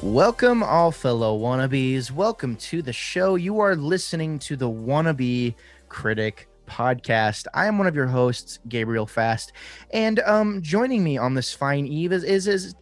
Welcome, all fellow wannabes. Welcome to the show. You are listening to the Wannabe Critic Podcast. I am one of your hosts, Gabriel Fast, and joining me on this fine eve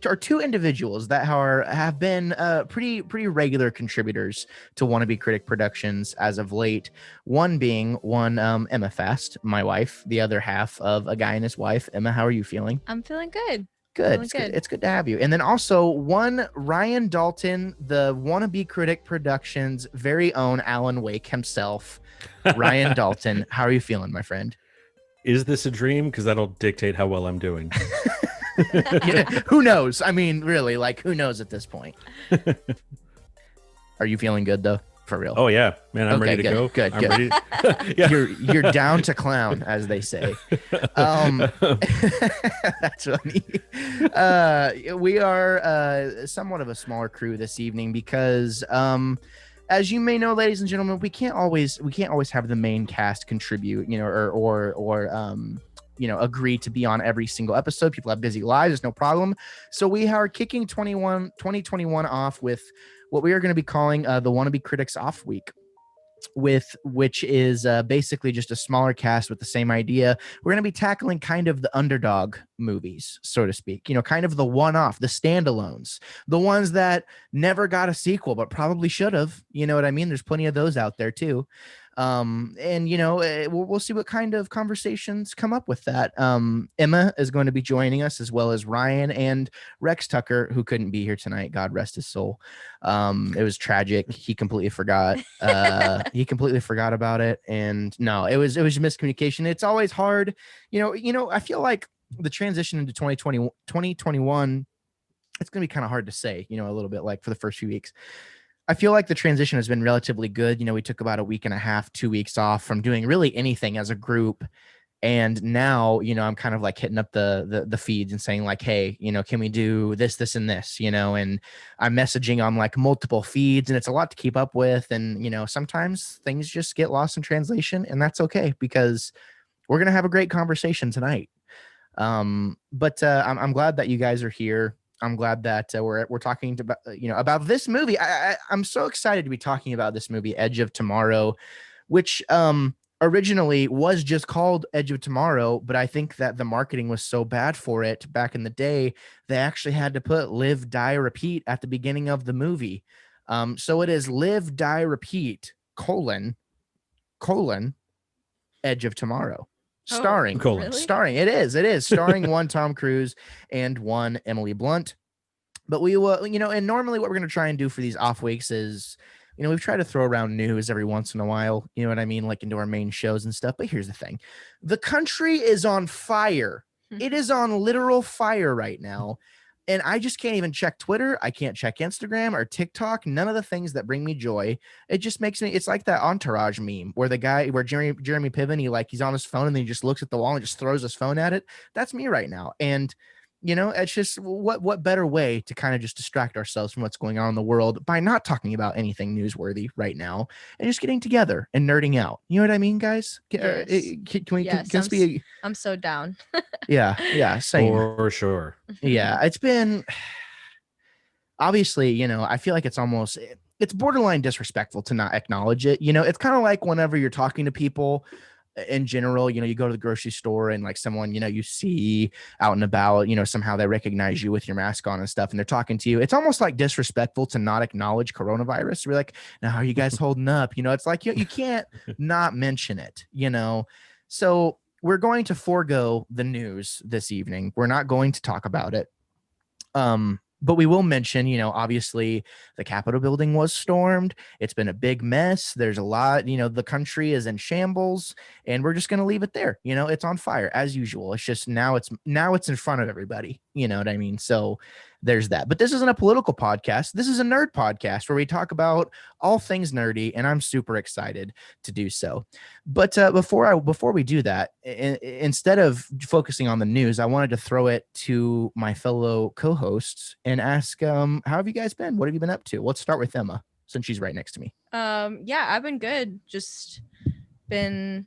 are two individuals that have been pretty regular contributors to Wannabe Critic Productions as of late. One being Emma Fast, my wife, the other half of a guy and his wife. Emma, how are you feeling? I'm feeling good. Good. It's good to have you. And then also one Ryan Dalton, the Wannabe Critic Productions' very own Alan Wake himself. Ryan Dalton, how are you feeling, my friend? Is this a dream? Because that'll dictate how well I'm doing. Yeah, who knows? I mean, really, like, who knows at this point? Are you feeling good, though? For real? Oh, yeah. Man, I'm ready to go. Good. Ready to... yeah. You're down to clown, as they say. That's funny. We are somewhat of a smaller crew this evening because as you may know, ladies and gentlemen, we can't always have the main cast contribute, or agree to be on every single episode. People have busy lives, it's no problem. So we are kicking 2021 off with what we are going to be calling the Wannabe Critics Off Week, which is basically just a smaller cast with the same idea. We're going to be tackling kind of the underdog movies, so to speak, kind of the one-off, the standalones, the ones that never got a sequel but probably should have. You know what I mean? There's plenty of those out there too. We'll see what kind of conversations come up with that. Emma is going to be joining us, as well as Ryan and Rex Tucker, who couldn't be here tonight. God rest his soul. It was tragic. He completely forgot. He completely forgot about it. And no, it was miscommunication. It's always hard. I feel like the transition into 2021, it's going to be kind of hard to say, a little bit, like, for the first few weeks. I feel like the transition has been relatively good. We took about a week and a half, 2 weeks off from doing really anything as a group. And now, I'm kind of like hitting up the feeds and saying, like, hey, can we do this, and this, and I'm messaging on like multiple feeds, and it's a lot to keep up with. And, sometimes things just get lost in translation, and that's okay, because we're going to have a great conversation tonight. But I'm glad that you guys are here. I'm glad that we're talking about this movie. I'm so excited to be talking about this movie, Edge of Tomorrow, which originally was just called Edge of Tomorrow, but I think that the marketing was so bad for it back in the day, they actually had to put Live, Die, Repeat at the beginning of the movie. So it is Live, Die, Repeat, colon, Edge of Tomorrow. Starring, it is starring one Tom Cruise and one Emily Blunt. But we will, and normally what we're going to try and do for these off weeks is, we've tried to throw around news every once in a while, you know what I mean? Like into our main shows and stuff. But here's the thing. The country is on fire. It is on literal fire right now. And I just can't even check Twitter. I can't check Instagram or TikTok. None of the things that bring me joy. It just makes me, it's like that Entourage meme where Jeremy Piven, he's on his phone and then he just looks at the wall and just throws his phone at it. That's me right now. And, it's just what better way to kind of just distract ourselves from what's going on in the world by not talking about anything newsworthy right now and just getting together and nerding out. You know what I mean, guys? I'm so down. Yeah. Same. For sure. Yeah. It's been, obviously, I feel like it's borderline disrespectful to not acknowledge it. It's kind of like whenever you're talking to people in general, you go to the grocery store and like someone, you see out and about, somehow they recognize you with your mask on and stuff, and they're talking to you. It's almost like disrespectful to not acknowledge coronavirus. We're like, now, how are you guys holding up? It's like, you can't not mention it, So we're going to forego the news this evening. We're not going to talk about it. But we will mention, obviously the Capitol building was stormed. It's been a big mess. There's a lot, the country is in shambles, and we're just going to leave it there. It's on fire as usual. It's just now it's in front of everybody. You know what I mean? So there's that. But this isn't a political podcast. This is a nerd podcast where we talk about all things nerdy, and I'm super excited to do so. But before we do that, instead of focusing on the news, I wanted to throw it to my fellow co-hosts and ask, how have you guys been? What have you been up to? Let's start with Emma, since she's right next to me. Yeah, I've been good. Just been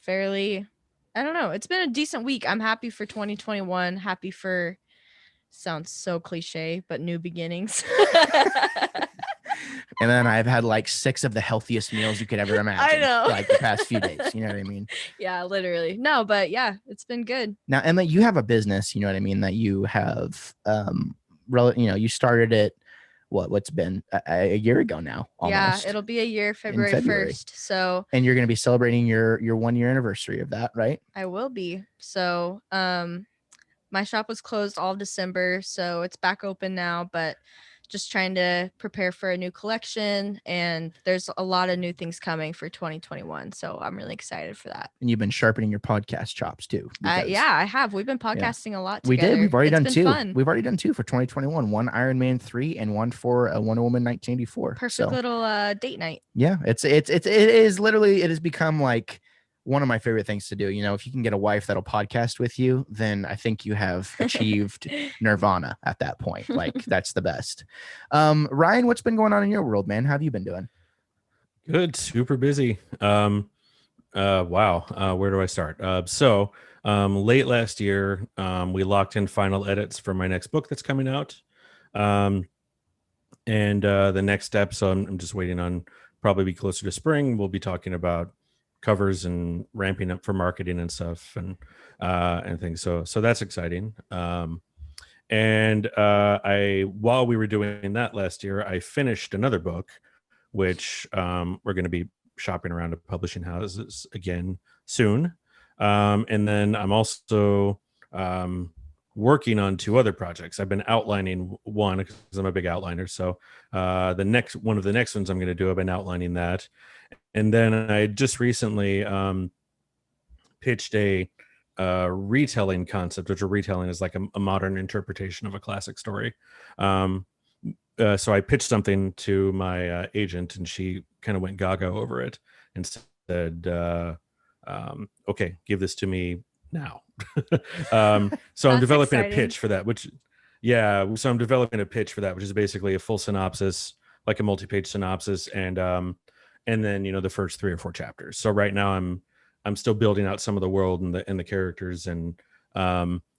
fairly, I don't know. It's been a decent week. I'm happy for 2021. Happy for sounds so cliche, but new beginnings. And then I've had like 6 of the healthiest meals you could ever imagine. know. Like the past few days. You know what I mean? Yeah, literally. No, but yeah, it's been good. Now, Emma, you have a business, you know what I mean, that you have, you started it, what's been a year ago now, almost. Yeah, it'll be a year, February February. 1st. So And you're going to be celebrating your 1-year anniversary of that, right? I will be. So my shop was closed all December, so it's back open now, but just trying to prepare for a new collection, and there's a lot of new things coming for 2021, so I'm really excited for that. And you've been sharpening your podcast chops too. Yeah, I have. We've been podcasting a lot We together. did. We've already done been 2. Fun. We've already done 2 for 2021. One Iron Man 3 and one for Wonder Woman 1984. Perfect little date night. Yeah, it is literally, it has become like one of my favorite things to do. You know, if you can get a wife that'll podcast with you, then I think you have achieved nirvana at that point. Like that's the best. Ryan, what's been going on in your world, man? How have you been doing? Good, super busy. Wow. Where do I start? Late last year, we locked in final edits for my next book that's coming out. And the next step, so I'm just waiting on, probably be closer to spring. We'll be talking about covers and ramping up for marketing and stuff and things. So that's exciting. While we were doing that last year, I finished another book, which we're going to be shopping around to publishing houses again soon. And then I'm also working on 2 other projects. I've been outlining one because I'm a big outliner. So one of the next ones I'm going to do, I've been outlining that. And then I just recently pitched a retelling concept, which a retelling is like a modern interpretation of a classic story. So I pitched something to my agent, and she kind of went gaga over it and said, okay, give this to me now. So I'm developing a pitch for that, which is basically a full synopsis, like a multi-page synopsis, and then, you know, the first 3 or 4 chapters. So right now I'm still building out some of the world and the characters, and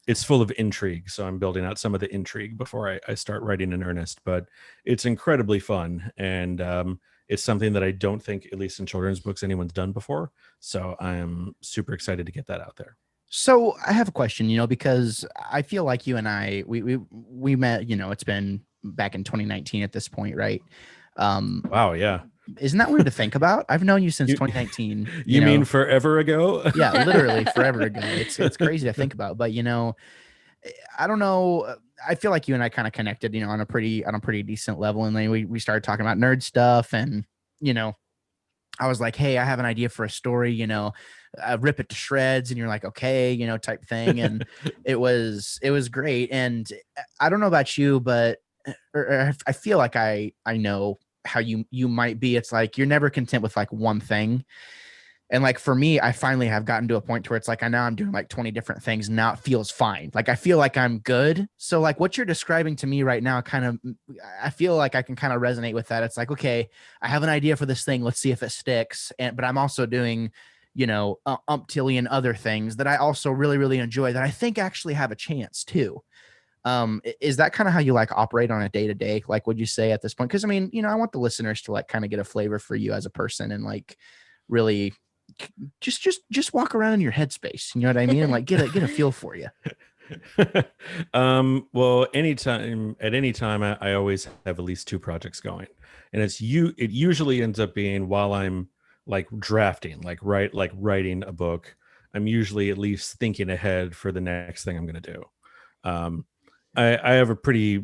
it's full of intrigue. So I'm building out some of the intrigue before I start writing in earnest, but it's incredibly fun. And it's something that I don't think, at least in children's books, anyone's done before. So I'm super excited to get that out there. So I have a question, you know, because I feel like you and I, we met, you know, it's been back in 2019 at this point, right? Wow. Yeah. Isn't that weird to think about? I've known you since 2019. You mean forever ago? Yeah, literally forever ago. It's crazy to think about, but you know, I don't know. I feel like you and I kind of connected, you know, on a pretty decent level. And then we started talking about nerd stuff, and, you know, I was like, hey, I have an idea for a story, you know, rip it to shreds. And you're like, okay, you know, type thing. And it was great. And I don't know about you, but I feel like I know how you might be. It's like, you're never content with like one thing. And like, for me, I finally have gotten to a point where it's like, I'm doing like 20 different things. And now it feels fine. Like, I feel like I'm good. So like what you're describing to me right now, I feel like I can kind of resonate with that. It's like, okay, I have an idea for this thing. Let's see if it sticks. But I'm also doing, you know, umptillion other things that I also really, really enjoy that I think actually have a chance too. Is that kind of how you like operate on a day-to-day? Like, would you say at this point? Because I mean, you know, I want the listeners to like kind of get a flavor for you as a person, and like really just walk around in your headspace, you know what I mean, and like get a feel for you. Well, at any time I always have at least 2 projects going, and it usually ends up being while I'm like drafting, like writing a book. I'm usually at least thinking ahead for the next thing I'm going to do. I have a pretty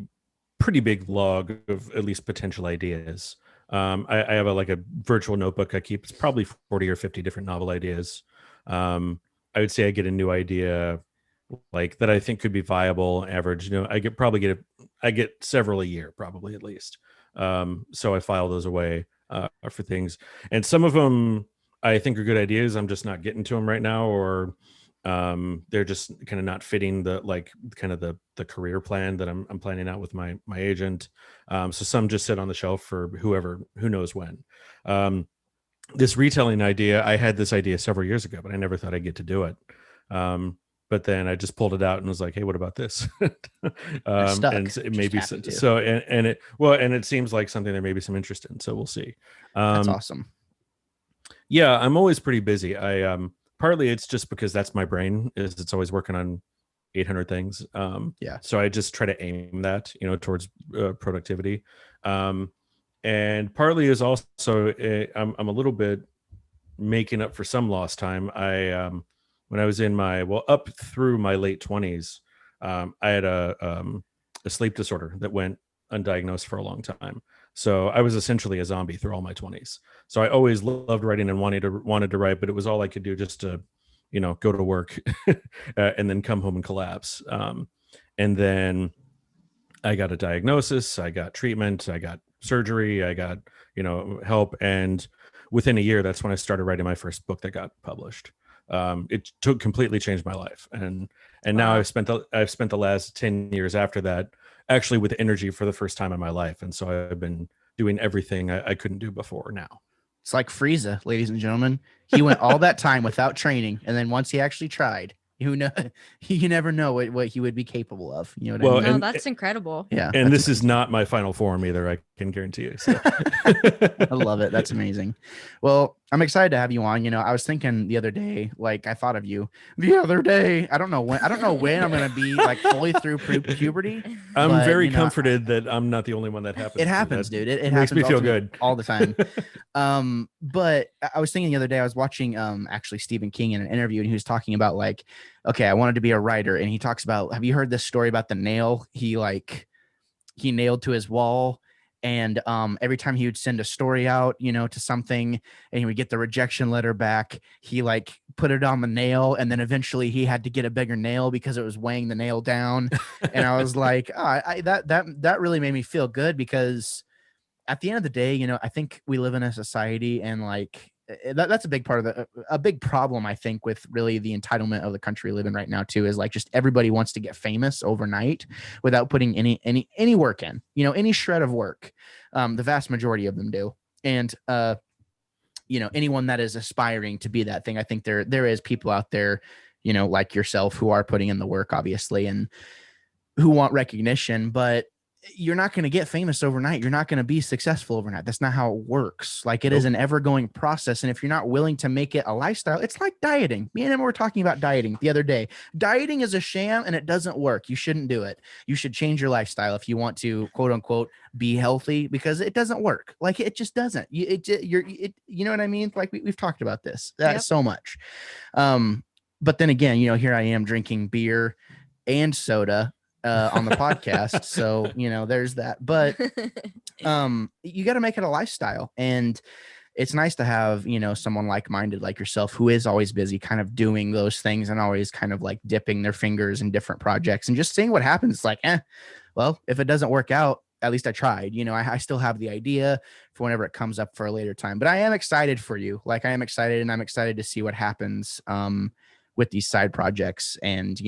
big log of at least potential ideas. I have a virtual notebook I keep. It's probably 40 or 50 different novel ideas. I would say I get a new idea like that I think could be viable, average. You know, I get several a year, probably at least. So I file those away for things, and some of them I think are good ideas. I'm just not getting to them right now, or they're just kind of not fitting the career plan that I'm planning out with my agent. So some just sit on the shelf for who knows when. This retelling idea, I had this idea several years ago, but I never thought I'd get to do it. but then I just pulled it out and was like, hey, what about this? Stuck. And it Just may be happened to. so, and it, well, and it seems like something there may be some interest in, so we'll see. That's awesome. Yeah, I'm always pretty busy. Partly it's just because that's my brain, is it's always working on 800 things. Yeah. So I just try to aim that, towards productivity. And partly is also I'm a little bit making up for some lost time. When I was in up through my late 20s, I had a sleep disorder that went undiagnosed for a long time. So I was essentially a zombie through all my 20s. So I always loved writing and wanted to write, but it was all I could do just to, go to work and then come home and collapse. And then I got a diagnosis, I got treatment, I got surgery, I got, help. And within a year, that's when I started writing my first book that got published. It completely changed my life. And now Wow. I've spent the last 10 years after that actually with energy for the first time in my life. And so I've been doing everything I couldn't do before now. It's like Frieza, ladies and gentlemen. He went all that time without training, and then once he actually tried, you never know what he would be capable of. You know what I mean? No, that's incredible. Yeah. And this is not my final form either, I can guarantee you. So. I love it. That's amazing. Well, I'm excited to have you on. I was thinking the other day, like I thought of you the other day. I don't know when I'm going to be like fully through puberty. I'm very comforted that I'm not the only one that happens. It happens, dude. It makes happens me feel good all the time. But I was thinking the other day, I was watching actually Stephen King in an interview, and he was talking about like, okay, I wanted to be a writer. And he talks about, have you heard this story about the nail he nailed to his wall? And every time he would send a story out, to something, and he would get the rejection letter back, he like put it on the nail, and then eventually he had to get a bigger nail because it was weighing the nail down. And I was like, that really made me feel good, because at the end of the day, I think we live in a society, and like that's a big part of a big problem, I think, with really the entitlement of the country we live in right now too, is like just everybody wants to get famous overnight without putting any work in, any shred of work. The vast majority of them do. And anyone that is aspiring to be that thing, I think there is people out there, like yourself, who are putting in the work, obviously, and who want recognition, but you're not going to get famous overnight. You're not going to be successful overnight. That's not how it works. Like, it is an ever-going process. And if you're not willing to make it a lifestyle, it's like dieting. Me and Emma were talking about dieting the other day. Dieting is a sham and it doesn't work. You shouldn't do it. You should change your lifestyle if you want to, quote unquote, be healthy, because it doesn't work. Like, it just doesn't. You know what I mean? Like we've talked about this so much. But then again, here I am drinking beer and soda on the podcast. So, there's that, but you got to make it a lifestyle. And it's nice to have, someone like-minded like yourself, who is always busy kind of doing those things and always kind of like dipping their fingers in different projects and just seeing what happens. It's like, well, if it doesn't work out, at least I tried. I still have the idea for whenever it comes up for a later time. But I am excited for you. Like, I am excited, and I'm excited to see what happens with these side projects, and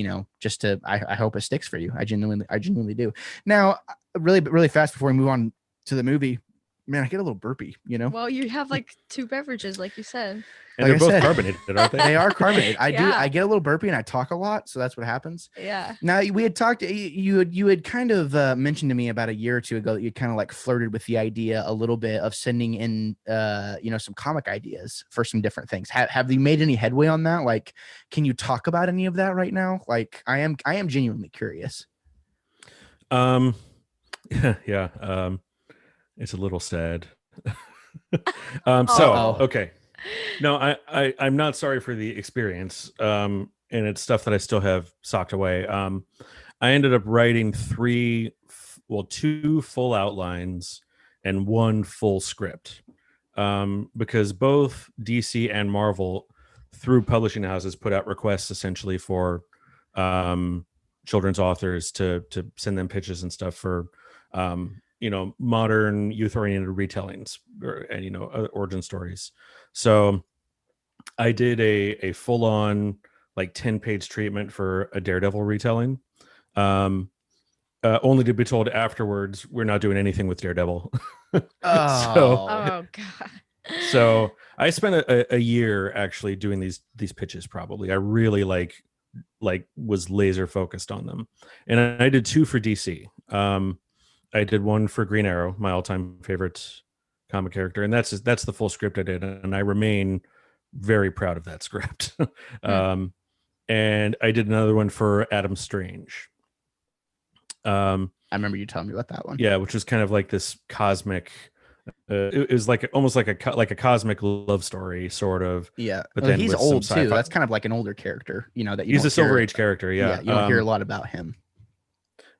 I hope it sticks for you. I genuinely do. Now, really fast before we move on to the movie, man, I get a little burpy. Well, you have like 2 beverages, like you said. And they're both carbonated, aren't they? They are carbonated. I get a little burpy, and I talk a lot, so that's what happens. Yeah. Now, we had talked. You had kind of mentioned to me about a year or two ago that you kind of like flirted with the idea a little bit of sending in, some comic ideas for some different things. Have you made any headway on that? Like, can you talk about any of that right now? Like, I am genuinely curious. Yeah. It's a little sad. Okay. No, I'm not sorry for the experience. And it's stuff that I still have socked away. I ended up writing 2 full outlines and 1 full script. Because both DC and Marvel, through publishing houses, put out requests essentially for children's authors to send them pitches and stuff for modern youth-oriented retellings and origin stories. So I did a full-on like 10-page treatment for a Daredevil retelling, only to be told afterwards we're not doing anything with Daredevil. Oh God. So I spent a year actually doing these pitches. Probably I really like like was laser focused on them. And I did 2 for DC. I did one for Green Arrow, my all-time favorite comic character, and that's the full script I did, and I remain very proud of that script. And I did another one for Adam Strange. I remember you telling me about that one. Yeah, which was kind of like this cosmic. It was like almost like a cosmic love story, sort of. Yeah, but well, then he's with old some too. sci-fi. That's kind of like an older character, that you He's don't a Silver hear- Age character. Yeah, you don't hear a lot about him.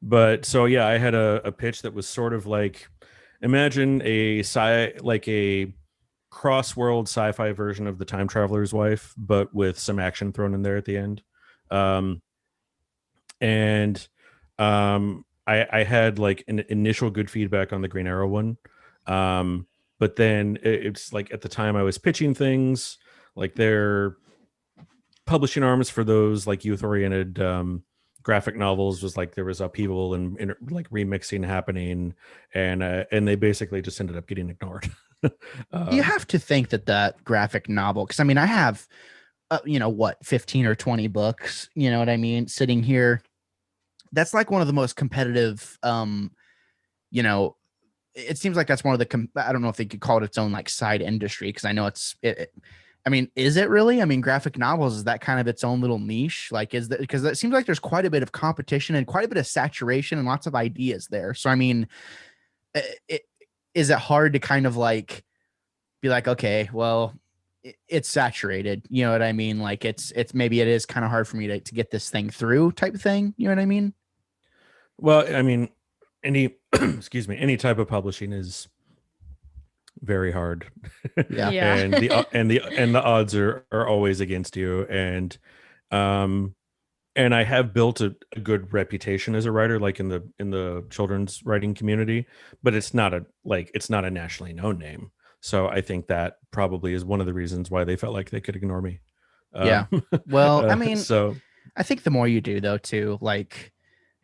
But so yeah, I had a pitch that was sort of like, imagine a cross-world sci-fi version of The Time Traveler's Wife, but with some action thrown in there at the end. I had like an initial good feedback on the Green Arrow one. But then it's like at the time I was pitching things, like their publishing arms for those like youth-oriented graphic novels was like there was upheaval and like remixing happening, and they basically just ended up getting ignored. You have to think that graphic novel, because I mean, I have, 15 or 20 books, you know what I mean, sitting here. That's like one of the most competitive, it seems like that's one of the, I don't know if they could call it its own like side industry, because I know I mean, is it really? I mean, graphic novels, is that kind of its own little niche? Like, is that, because it seems like there's quite a bit of competition and quite a bit of saturation and lots of ideas there. So, I mean, is it hard to kind of like be like, okay, well, it's saturated, you know what I mean? Like it's maybe it is kind of hard for me to get this thing through type of thing. You know what I mean? Well, I mean, any any type of publishing is very hard. Yeah. Yeah. and the odds are always against you. And I have built a good reputation as a writer, like in the children's writing community, but it's not a nationally known name. So I think that probably is one of the reasons why they felt like they could ignore me. Yeah. Well, I mean, so I think the more you do though, too, like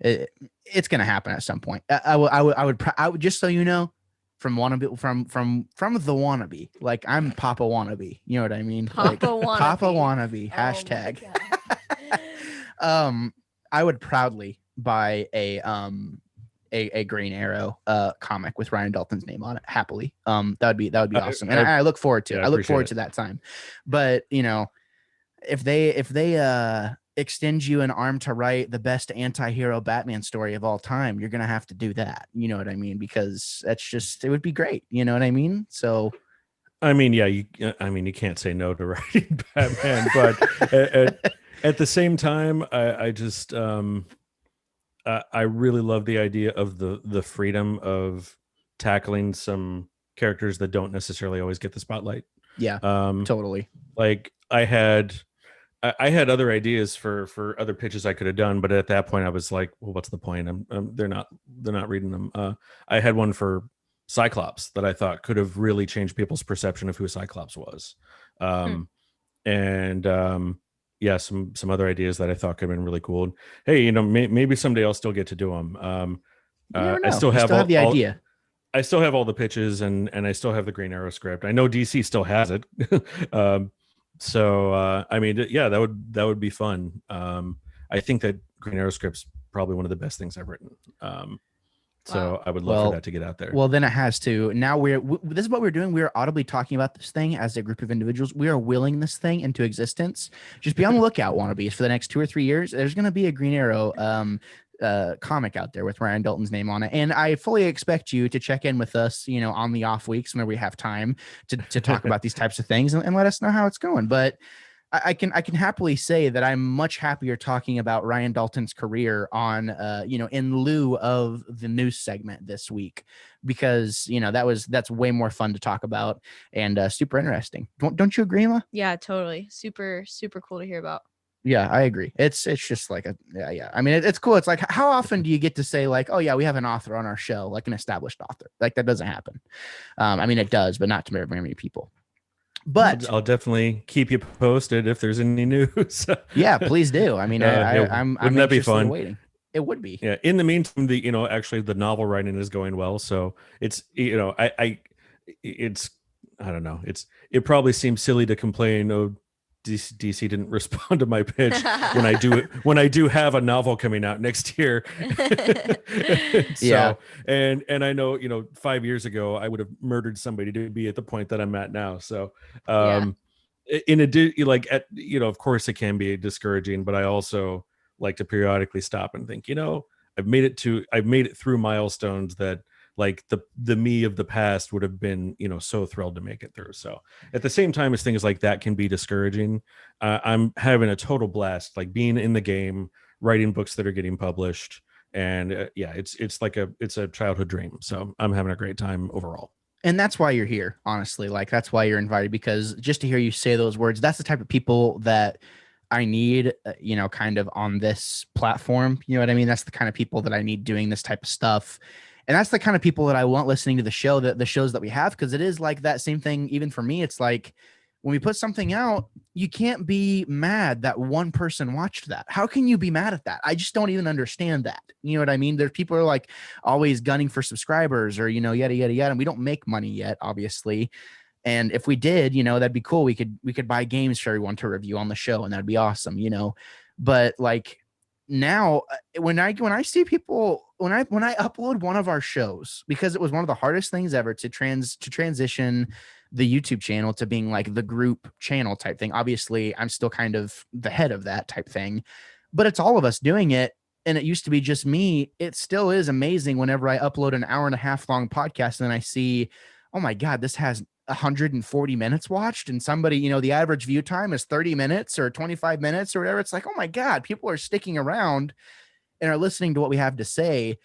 it's going to happen at some point. I would just, so you know, from Wannabe, from the Wannabe, like I'm Papa Wannabe, you know what I mean? Like, Papa Wannabe, hashtag. I would proudly buy a Green Arrow comic with Ryan Dalton's name on it, happily. That would be awesome, and I look forward to it. I look forward to that time. But if they extend you an arm to write the best anti-hero Batman story of all time, you're gonna have to do that. You know what I mean? Because it would be great. You know what I mean? So I mean, yeah, you can't say no to writing Batman, but at the same time, I just I really love the idea of the freedom of tackling some characters that don't necessarily always get the spotlight. Yeah, totally. Like I had other ideas for other pitches I could have done, but at that point I was like, well, what's the point? They're not reading them. I had one for Cyclops that I thought could have really changed people's perception of who Cyclops was. Yeah, some other ideas that I thought could have been really cool. Hey, maybe someday I'll still get to do them. I still have the idea. I still have all the pitches, and I still have the Green Arrow script. I know DC still has it. I mean, yeah, that would be fun. I think that Green Arrow script's probably one of the best things I've written. So I would love for that to get out there. Well, then it has to. Now this is what we're doing. We're audibly talking about this thing as a group of individuals. We are willing this thing into existence. Just be on the lookout, Wannabes, for the next 2 or 3 years. There's going to be a Green Arrow comic out there with Ryan Dalton's name on it. And I fully expect you to check in with us, on the off weeks whenever we have time to talk about these types of things and let us know how it's going. But I can happily say that I'm much happier talking about Ryan Dalton's career on, in lieu of the news segment this week, because, that's way more fun to talk about and super interesting. Don't you agree, Emma? Yeah, totally. Super, super cool to hear about. Yeah, I agree. It's just like yeah. I mean, it's cool. It's like, how often do you get to say like, oh yeah, we have an author on our show, like an established author? Like that doesn't happen. I mean, it does, but not to very many people. But I'll definitely keep you posted if there's any news. Yeah, please do. I mean, I'm wouldn't that be fun? Waiting. It would be. Yeah. In the meantime, actually the novel writing is going well. So it's, I don't know. It probably seems silly to complain. Oh, DC didn't respond to my pitch when I do have a novel coming out next year. Yeah. So and I know, 5 years ago I would have murdered somebody to be at the point that I'm at now. So in addition, like of course it can be discouraging, but I also like to periodically stop and think, I've made it through milestones that like the me of the past would have been, so thrilled to make it through. So at the same time as things like that can be discouraging, I'm having a total blast, like being in the game, writing books that are getting published. And it's a childhood dream. So I'm having a great time overall. And that's why you're here, honestly. Like, that's why you're invited, because just to hear you say those words, that's the type of people that I need, kind of on this platform. You know what I mean? That's the kind of people that I need doing this type of stuff. And that's the kind of people that I want listening to the show, the shows that we have, because it is like that same thing. Even for me, it's like when we put something out, you can't be mad that one person watched that. How can you be mad at that? I just don't even understand that. You know what I mean? There's people who are like always gunning for subscribers or, yada, yada, yada. And we don't make money yet, obviously. And if we did, that'd be cool. We could buy games for everyone to review on the show, and that'd be awesome, But like now, when I see people, when I upload one of our shows, because it was one of the hardest things ever to transition the YouTube channel to being like the group channel type thing. Obviously, I'm still kind of the head of that type thing, but it's all of us doing it. And it used to be just me. It still is amazing whenever I upload an hour and a half long podcast and then I see, oh my God, this has 140 minutes watched, and somebody, the average view time is 30 minutes or 25 minutes or whatever. It's like, oh my God, people are sticking around and are listening to what we have to say.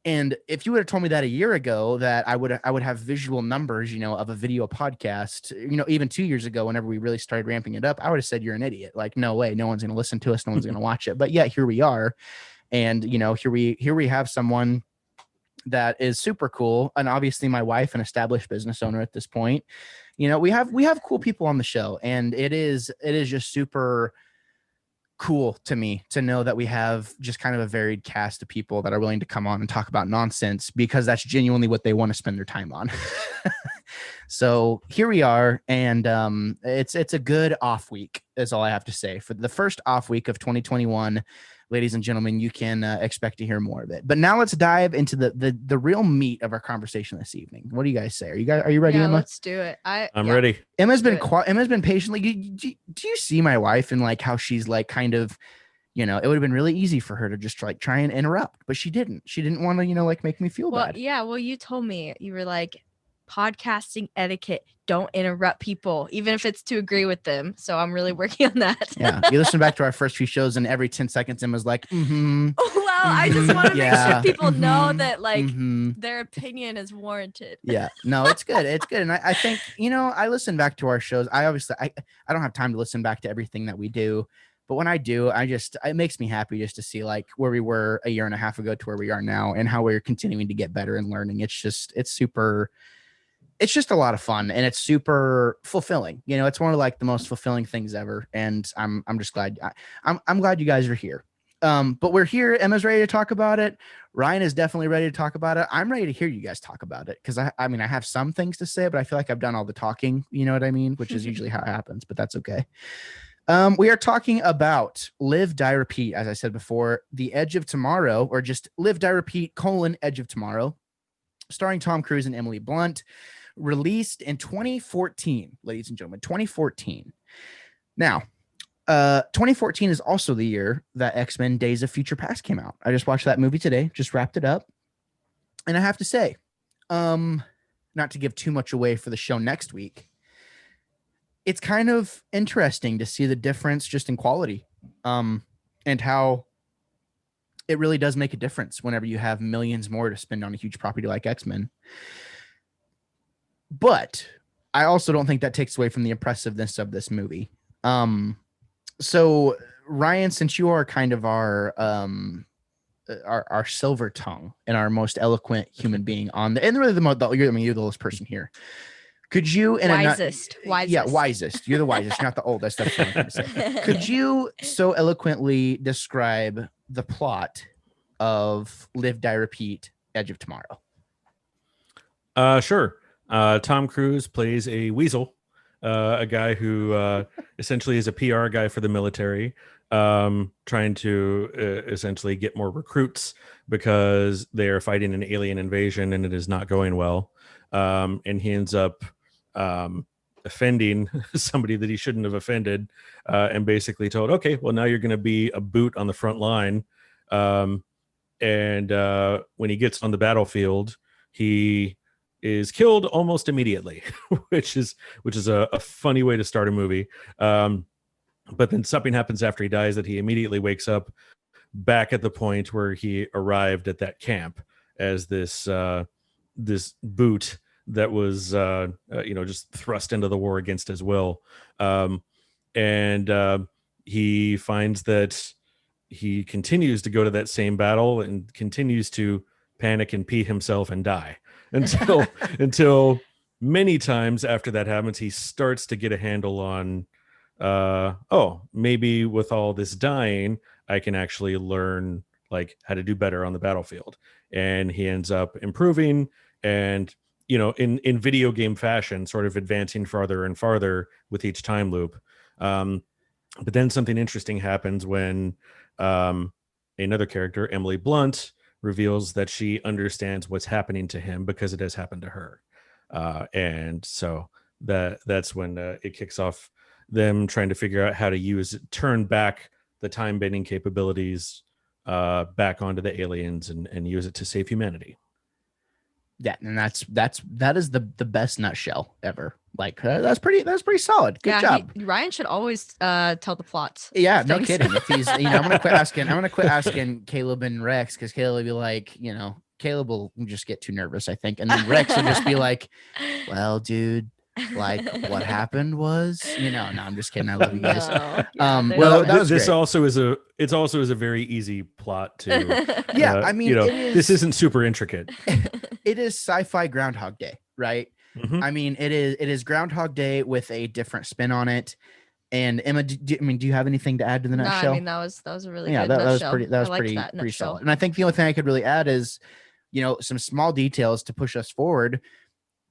And if you would have told me that a year ago that I would have visual numbers, of a video podcast, even 2 years ago, whenever we really started ramping it up, I would have said, you're an idiot. Like, no way, no one's going to listen to us. No one's going to watch it. But yet here we are. And, here we have someone that is super cool. And obviously my wife, an established business owner at this point, we have cool people on the show, and it is just super cool to me to know that we have just kind of a varied cast of people that are willing to come on and talk about nonsense, because that's genuinely what they want to spend their time on. So here we are. And it's a good off week is all I have to say. For the first off week of 2021, ladies and gentlemen, you can expect to hear more of it. But now let's dive into the real meat of our conversation this evening. What do you guys say? Are you ready, Yeah, Emma? let's do it. I'm ready. Emma's been patiently. Do you see my wife and like how she's like kind of, it would have been really easy for her to just like try and interrupt, but she didn't. She didn't want to, like make me feel bad. Yeah. Well, you told me, you were like, podcasting etiquette, don't interrupt people, even if it's to agree with them. So I'm really working on that. Yeah. You listen back to our first few shows, and every 10 seconds Emma's like, well, I just want to make sure people know that like mm-hmm. their opinion is warranted. Yeah. No, it's good. It's good. And I think, I listen back to our shows. I don't have time to listen back to everything that we do. But when I do, it makes me happy just to see like where we were a year and a half ago to where we are now, and how we're continuing to get better and learning. It's just a lot of fun, and it's super fulfilling. It's one of like the most fulfilling things ever. And I'm just glad I'm glad you guys are here. But we're here. Emma's ready to talk about it. Ryan is definitely ready to talk about it. I'm ready to hear you guys talk about it, because I have some things to say, but I feel like I've done all the talking, you know what I mean? Which is usually how it happens, but that's okay. We are talking about Live, Die, Repeat. As I said before, The Edge of Tomorrow, or just Live, Die, Repeat, Edge of Tomorrow, starring Tom Cruise and Emily Blunt, released in 2014, ladies and gentlemen, 2014. Now, 2014 is also the year that X-Men Days of Future Past came out. I just watched that movie today, just wrapped it up. And I have to say, not to give too much away for the show next week, it's kind of interesting to see the difference just in quality, and how it really does make a difference whenever you have millions more to spend on a huge property like X-Men. But I also don't think that takes away from the impressiveness of this movie. So Ryan, since you are kind of our silver tongue and our most eloquent human being on the, and really you're the oldest person here. Could you, wisest. Yeah, wisest. You're the wisest, not the oldest. That's what I'm trying to say. Could you so eloquently describe the plot of Live, Die, Repeat, Edge of Tomorrow? Sure. Tom Cruise plays a weasel a guy who essentially is a PR guy for the military, trying to essentially get more recruits because they are fighting an alien invasion and it is not going well. And he ends up offending somebody that he shouldn't have offended, and basically told, okay, well, now you're going to be a boot on the front line. And when he gets on the battlefield, he is killed almost immediately, which is a funny way to start a movie. But then something happens after he dies that he immediately wakes up back at the point where he arrived at that camp as this this boot that was just thrust into the war against his will. And he finds that he continues to go to that same battle and continues to panic and pee himself and die until many times after that happens, he starts to get a handle on, maybe with all this dying, I can actually learn like how to do better on the battlefield. And he ends up improving and, in video game fashion, sort of advancing farther and farther with each time loop. But then something interesting happens when another character, Emily Blunt, reveals that she understands what's happening to him because it has happened to her. And so that's when it kicks off them trying to figure out how to turn back the time bending capabilities back onto the aliens and use it to save humanity. Yeah, and that is the best nutshell ever. Like that's pretty solid. Good job. Ryan should always tell the plots. Yeah, no kidding. If he's, I'm gonna quit asking Caleb and Rex, because Caleb will be like, Caleb will just get too nervous, I think, and then Rex will just be like, "Well, dude, like what happened was, no, I'm just kidding. I love you guys." This also is a very easy plot to. Yeah, I mean, this isn't super intricate. It is sci-fi Groundhog Day, right? Mm-hmm. I mean, it is Groundhog Day with a different spin on it. And Emma, do you have anything to add to the nutshell? No, I mean that was a really good nutshell. That was pretty solid. And I think the only thing I could really add is, some small details to push us forward.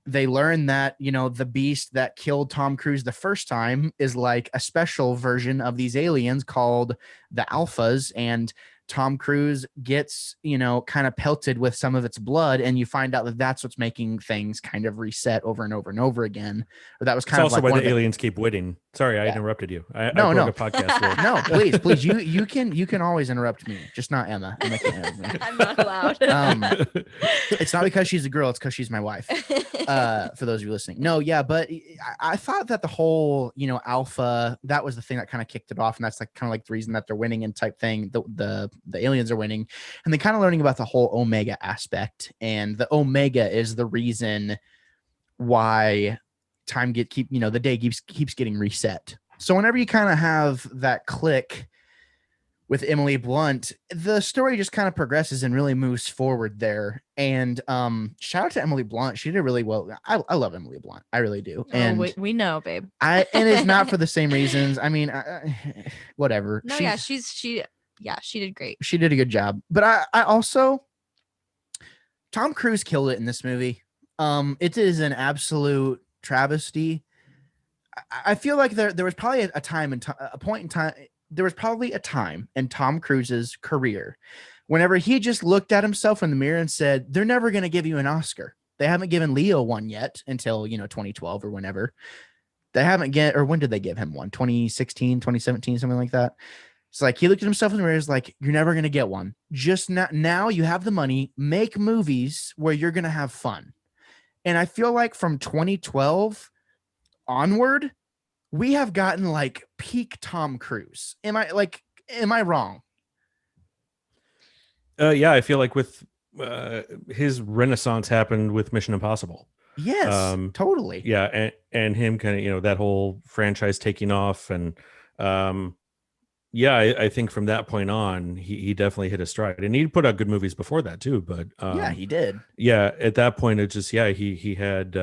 They learn that, the beast that killed Tom Cruise the first time is like a special version of these aliens called the Alphas, and Tom Cruise gets, kind of pelted with some of its blood, and you find out that that's what's making things kind of reset over and over and over again. Or that was kind of also like why the aliens keep winning. Sorry, I interrupted you. I broke a podcast rule. No, please, you can always interrupt me, just not Emma. Emma can't interrupt me. I'm not allowed. It's not because she's a girl; it's because she's my wife. For those of you listening, no, yeah, but I thought that the whole, alpha, that was the thing that kind of kicked it off, and that's like kind of like the reason that they're winning and type thing. The aliens are winning, and they kind of learning about the whole Omega aspect, and the Omega is the reason why the day keeps getting reset. So whenever you kind of have that click with Emily Blunt, the story just kind of progresses and really moves forward there. And shout out to Emily Blunt. She did really well. I love Emily Blunt. I really do. And we know, babe. And it's not for the same reasons. I mean, whatever. No, she did great. She did a good job. But I also, Tom Cruise killed it in this movie. It is an absolute travesty. I feel like there was probably a point in time. There was probably a time in Tom Cruise's career whenever he just looked at himself in the mirror and said, "They're never going to give you an Oscar. They haven't given Leo one yet until 2012 or whenever. They haven't or when did they give him one? 2016, 2017, something like that." It's like he looked at himself in the mirror and was like, "You're never going to get one. Just now you have the money, make movies where you're going to have fun." And I feel like from 2012 onward, we have gotten like peak Tom Cruise. Am I wrong? Yeah, I feel like with his renaissance happened with Mission Impossible. Yes, totally. Yeah, and him kind of, that whole franchise taking off, and I think from that point on, he definitely hit a stride, and he put out good movies before that too. But yeah, he did. Yeah, at that point, it just he had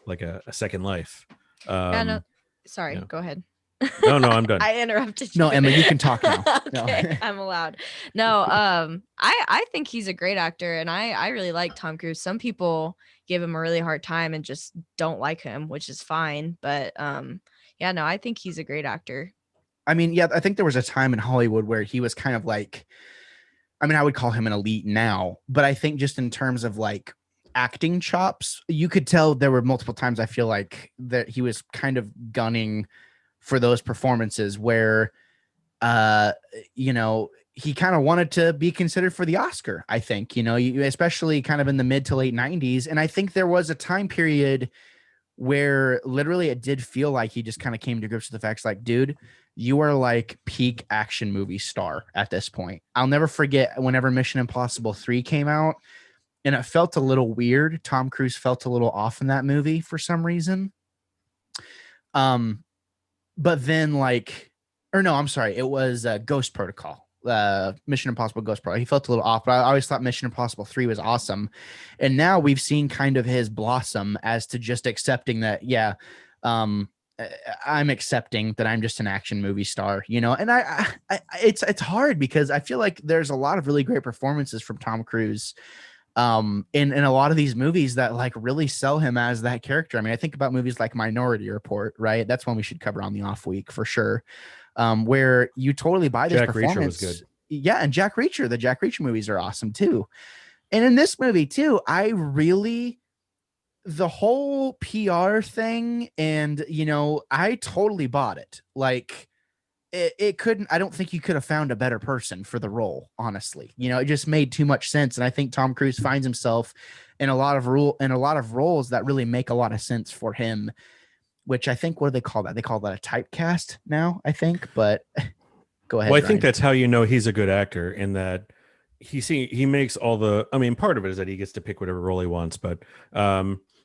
like a second life. Sorry, go ahead. No, I'm done. I interrupted you. No, Emma, you can talk now. Okay, No. I'm allowed. No, I think he's a great actor, and I really like Tom Cruise. Some people give him a really hard time and just don't like him, which is fine. But yeah, no, I think he's a great actor. I mean, yeah, I think there was a time in Hollywood where he was kind of like, I mean, I would call him an elite now, but I think just in terms of like acting chops, you could tell there were multiple times I feel like that he was kind of gunning for those performances where uh you know, he kind of wanted to be considered for the Oscar, I think, you know, especially kind of in the mid to late 90s. And I think there was a time period where literally it did feel like he just kind of came to grips with the facts like, dude, you are like peak action movie star at this point. I'll never forget whenever Mission Impossible 3 came out, and it felt a little weird. Tom Cruise felt a little off in that movie for some reason. But then like, or no, I'm sorry, it was Ghost Protocol. Mission Impossible Ghost Protocol. He felt a little off, but I always thought Mission Impossible 3 was awesome. And now we've seen kind of his blossom as to just accepting that, yeah, um, I'm accepting that I'm just an action movie star, you know. And it's hard because I feel like there's a lot of really great performances from Tom Cruise in a lot of these movies that like really sell him as that character. I mean, I think about movies like Minority Report, right? That's one we should cover on the off week for sure. Where you totally buy this Jack performance. Reacher was good. Yeah, and Jack Reacher, the Jack Reacher movies are awesome too. And in this movie too, I really, the whole PR thing, and you know, I totally bought it. Like it couldn't, I don't think you could have found a better person for the role, honestly. You know, it just made too much sense. And I think Tom Cruise finds himself in a lot of roles that really make a lot of sense for him, which I think, what do they call that? They call that a typecast now, I think. But go ahead. Well, I Ryan. think that's how you know he's a good actor, in that he makes all the, I mean, part of it is that he gets to pick whatever role he wants, but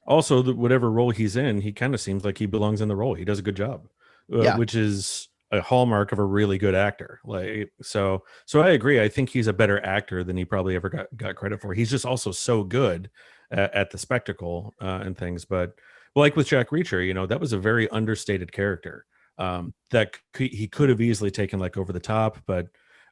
also whatever role he's in, he kind of seems like he belongs in the role. He does a good job, Yeah. which is a hallmark of a really good actor. Like, so I agree. I think he's a better actor than he probably ever got credit for. He's just also so good at the spectacle and things. But like with Jack Reacher, you know, that was a very understated character that he could have easily taken like over the top. But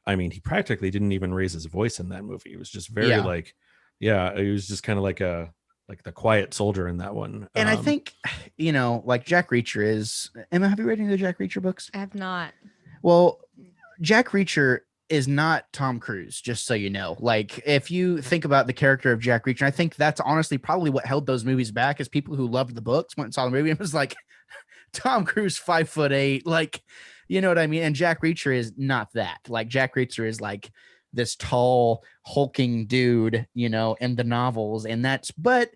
I mean, he practically didn't even raise his voice in that movie. It was just very like, yeah, he was just kind of like the quiet soldier in that one. And I think, you know, like Jack Reacher is, Emma, have you read any of the Jack Reacher books? I have not. Well, Jack Reacher is not Tom Cruise, just so you know. Like, if you think about the character of Jack Reacher, I think that's honestly probably what held those movies back, is people who loved the books went and saw the movie and was like, Tom Cruise 5'8", like, you know what I mean? And Jack Reacher is not that. Like, Jack Reacher is like this tall, hulking dude, you know, in the novels. And that's, but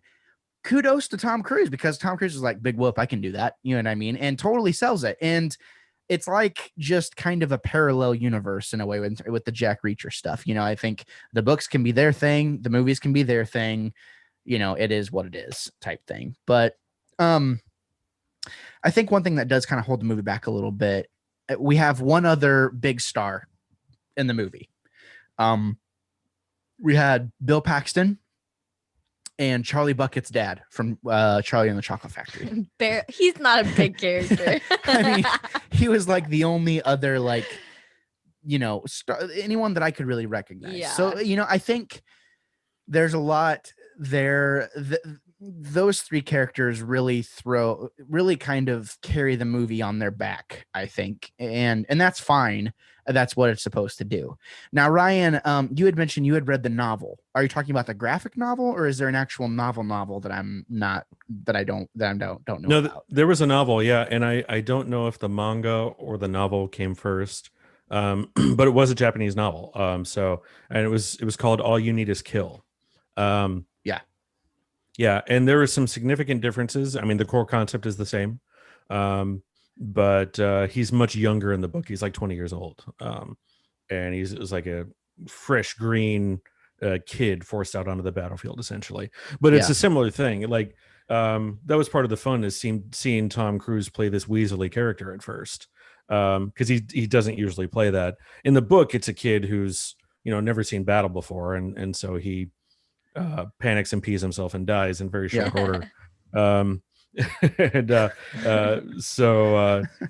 kudos to Tom Cruise, because Tom Cruise is like, big whoop, I can do that. You know what I mean? And totally sells it. And it's like just kind of a parallel universe in a way with the Jack Reacher stuff. You know, I think the books can be their thing, the movies can be their thing. You know, it is what it is type thing. But I think one thing that does kind of hold the movie back a little bit, we have one other big star in the movie. We had Bill Paxton and Charlie Bucket's dad from Charlie and the Chocolate Factory. He's not a big character. I mean, he was like the only other, like, you know, anyone that I could really recognize. Yeah. So, you know, I think there's a lot there. Those three characters really kind of carry the movie on their back, I think. And that's fine. That's what it's supposed to do. Now, Ryan, you had mentioned you had read the novel. Are you talking about the graphic novel, or is there an actual novel that I don't know No, about? there was a novel, yeah, and I don't know if the manga or the novel came first, but it was a Japanese novel. So, and it was called All You Need Is Kill. Yeah, and there were some significant differences. I mean, the core concept is the same, but he's much younger in the book. He's like 20 years old, and he's like a fresh green kid forced out onto the battlefield, essentially. But it's a similar thing. Like, that was part of the fun, is seeing Tom Cruise play this weaselly character at first, because he doesn't usually play that. In the book, it's a kid who's, you know, never seen battle before, and so he panics and pees himself and dies in very short order. and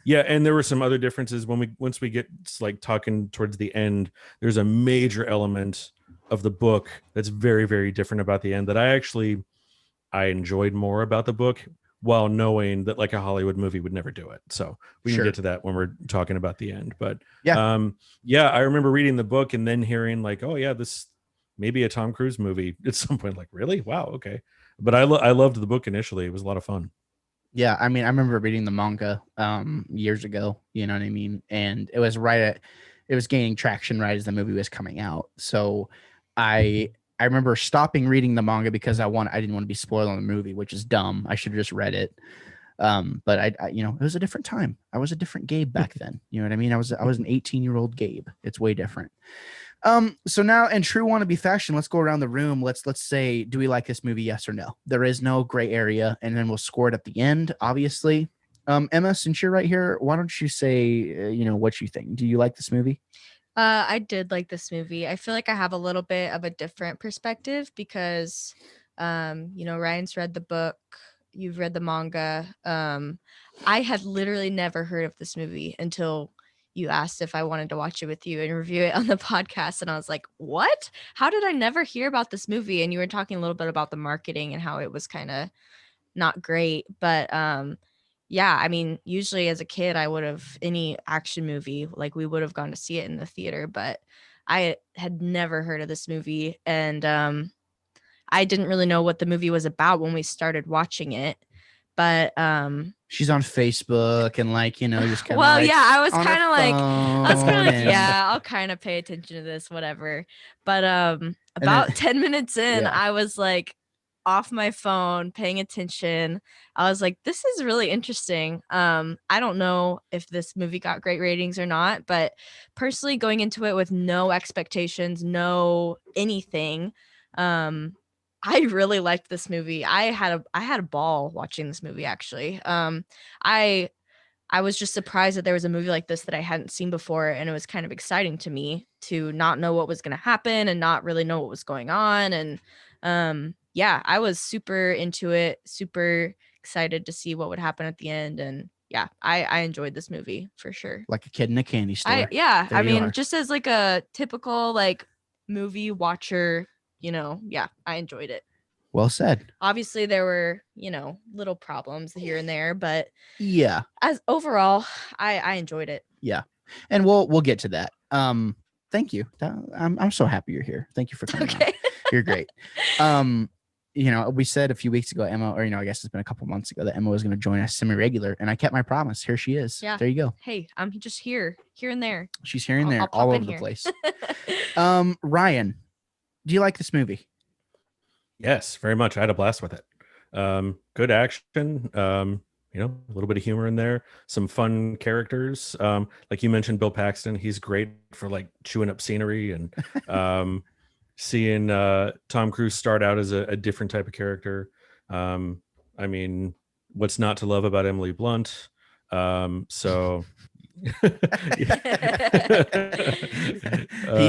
yeah, and there were some other differences once we get like talking towards the end. There's a major element of the book that's very, very different about the end that I enjoyed more about the book, while knowing that like a Hollywood movie would never do it. So we can get to that when we're talking about the end. But yeah, I remember reading the book and then hearing like, oh yeah, this may be a Tom Cruise movie at some point. Like, really? Wow, okay. But I loved the book initially. It was a lot of fun. Yeah, I mean, I remember reading the manga years ago, you know what I mean? And it was it was gaining traction right as the movie was coming out. So I remember stopping reading the manga because I didn't want to be spoiled on the movie, which is dumb. I should have just read it. But I you know, it was a different time. I was a different Gabe back then. You know what I mean? I was an 18-year-old Gabe. It's way different. So now in true wannabe fashion, let's go around the room. Let's say, do we like this movie? Yes or no? There is no gray area, and then we'll score it at the end, obviously. Emma, since you're right here, why don't you say, you know, what you think? Do you like this movie? I did like this movie. I feel like I have a little bit of a different perspective because, you know, Ryan's read the book, you've read the manga. I had literally never heard of this movie until you asked if I wanted to watch it with you and review it on the podcast. And I was like, what? How did I never hear about this movie? And you were talking a little bit about the marketing and how it was kind of not great. But yeah, I mean, usually as a kid, I would have any action movie, like we would have gone to see it in the theater, but I had never heard of this movie. And I didn't really know what the movie was about when we started watching it. But she's on Facebook and like, you know, just kind of well, like, yeah, I was kind of like, and- yeah, I'll kind of pay attention to this, whatever. But about 10 minutes in, Yeah. I was like off my phone, paying attention. I was like, this is really interesting. I don't know if this movie got great ratings or not, but personally going into it with no expectations, no anything, I really liked this movie. I had a ball watching this movie actually. I was just surprised that there was a movie like this that I hadn't seen before, and it was kind of exciting to me to not know what was going to happen and not really know what was going on. And yeah, I was super into it, super excited to see what would happen at the end. And yeah, I enjoyed this movie for sure. like a kid in a candy store. I mean, just as like a typical like movie watcher, you know, yeah, I enjoyed it. Well said. Obviously there were, you know, little problems here and there, but Yeah. as overall, I enjoyed it. Yeah. And we'll get to that. Thank you. I'm so happy you're here. Thank you for coming on. You're great. You know, we said a few weeks ago, Emma, or, you know, I guess it's been a couple months ago that Emma was going to join us semi-regular, and I kept my promise. Here she is. Yeah. There you go. Hey, I'm just here and there. She's here and there, I'll all pop over in the here. place. Ryan, do you like this movie? Yes, very much. I had a blast with it. Good action. You know, a little bit of humor in there, some fun characters. Like you mentioned, Bill Paxton, he's great for like chewing up scenery, and seeing Tom Cruise start out as a different type of character. I mean, what's not to love about Emily Blunt? So He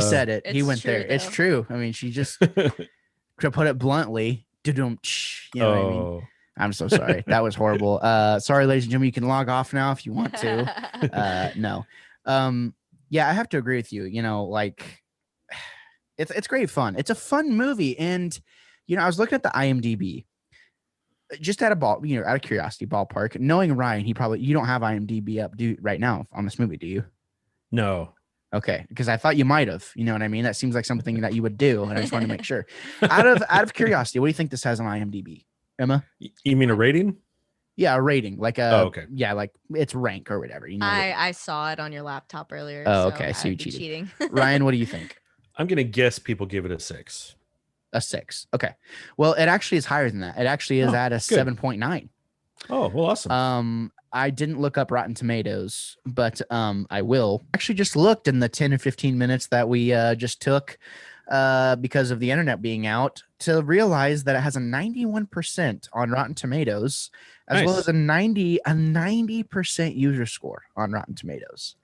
said it. He went there. Though. It's true. I mean, she just, to put it bluntly, you know what I mean? I'm so sorry. That was horrible. Sorry, ladies and gentlemen. You can log off now if you want to. No. Yeah, I have to agree with you. You know, like it's great fun. It's a fun movie, and you know, I was looking at the IMDb, just out of curiosity, ballpark. Knowing Ryan, you don't have IMDb up right now on this movie, do you? No. Okay, because I thought you might have. You know what I mean? That seems like something that you would do, and I just wanted to make sure. Out of curiosity, what do you think this has on IMDb, Emma? You mean a rating? Yeah, a rating, like okay. Yeah, like it's rank or whatever. You know. I saw it on your laptop earlier. Oh, so okay. So you cheating. Ryan, what do you think? I'm gonna guess people give it a 6. A 6. Okay. Well, it actually is higher than that. It actually is at a 7.9. Oh, well, awesome. I didn't look up Rotten Tomatoes, but I will. Actually just looked in the 10 or 15 minutes that we just took because of the internet being out to realize that it has a 91% on Rotten Tomatoes, as well as a 90% user score on Rotten Tomatoes.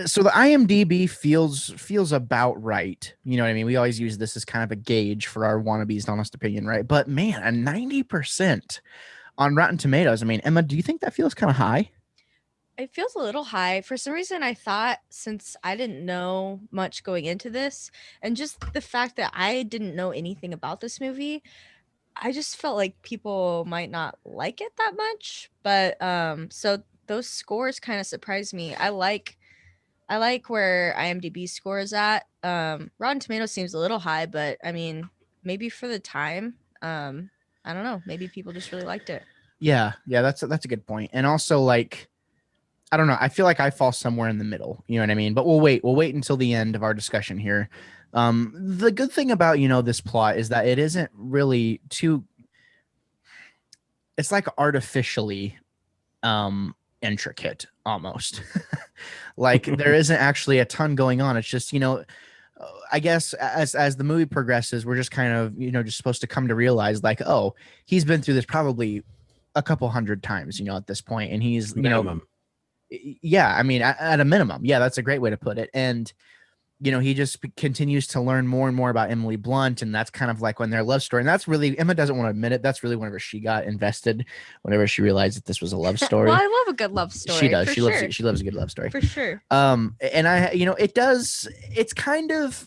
So the IMDb feels about right. You know what I mean? We always use this as kind of a gauge for our wannabes' honest opinion, right? But man, a 90% on Rotten Tomatoes. I mean, Emma, do you think that feels kind of high? It feels a little high. For some reason, I thought, since I didn't know much going into this, and just the fact that I didn't know anything about this movie, I just felt like people might not like it that much. But so those scores kind of surprised me. I like where IMDb score is at. Rotten Tomatoes seems a little high, but I mean, maybe for the time, I don't know. Maybe people just really liked it. Yeah, that's a good point. And also, like, I don't know. I feel like I fall somewhere in the middle. You know what I mean? But we'll wait. We'll wait until the end of our discussion here. The good thing about this plot is that it isn't really too. It's like artificially intricate almost. Like there isn't actually a ton going on. It's just I guess as the movie progresses, we're just kind of just supposed to come to realize like, oh, he's been through this probably a couple hundred times at this point, and he's Minimum. yeah, I mean at a minimum, yeah, that's a great way to put it. And he just continues to learn more and more about Emily Blunt, and that's kind of like when their love story. And that's really, Emma doesn't want to admit it, that's really whenever she got invested, whenever she realized that this was a love story. Well, I love a good love story. She does. For She sure. loves. She loves a good love story. For sure. And it does. It's kind of.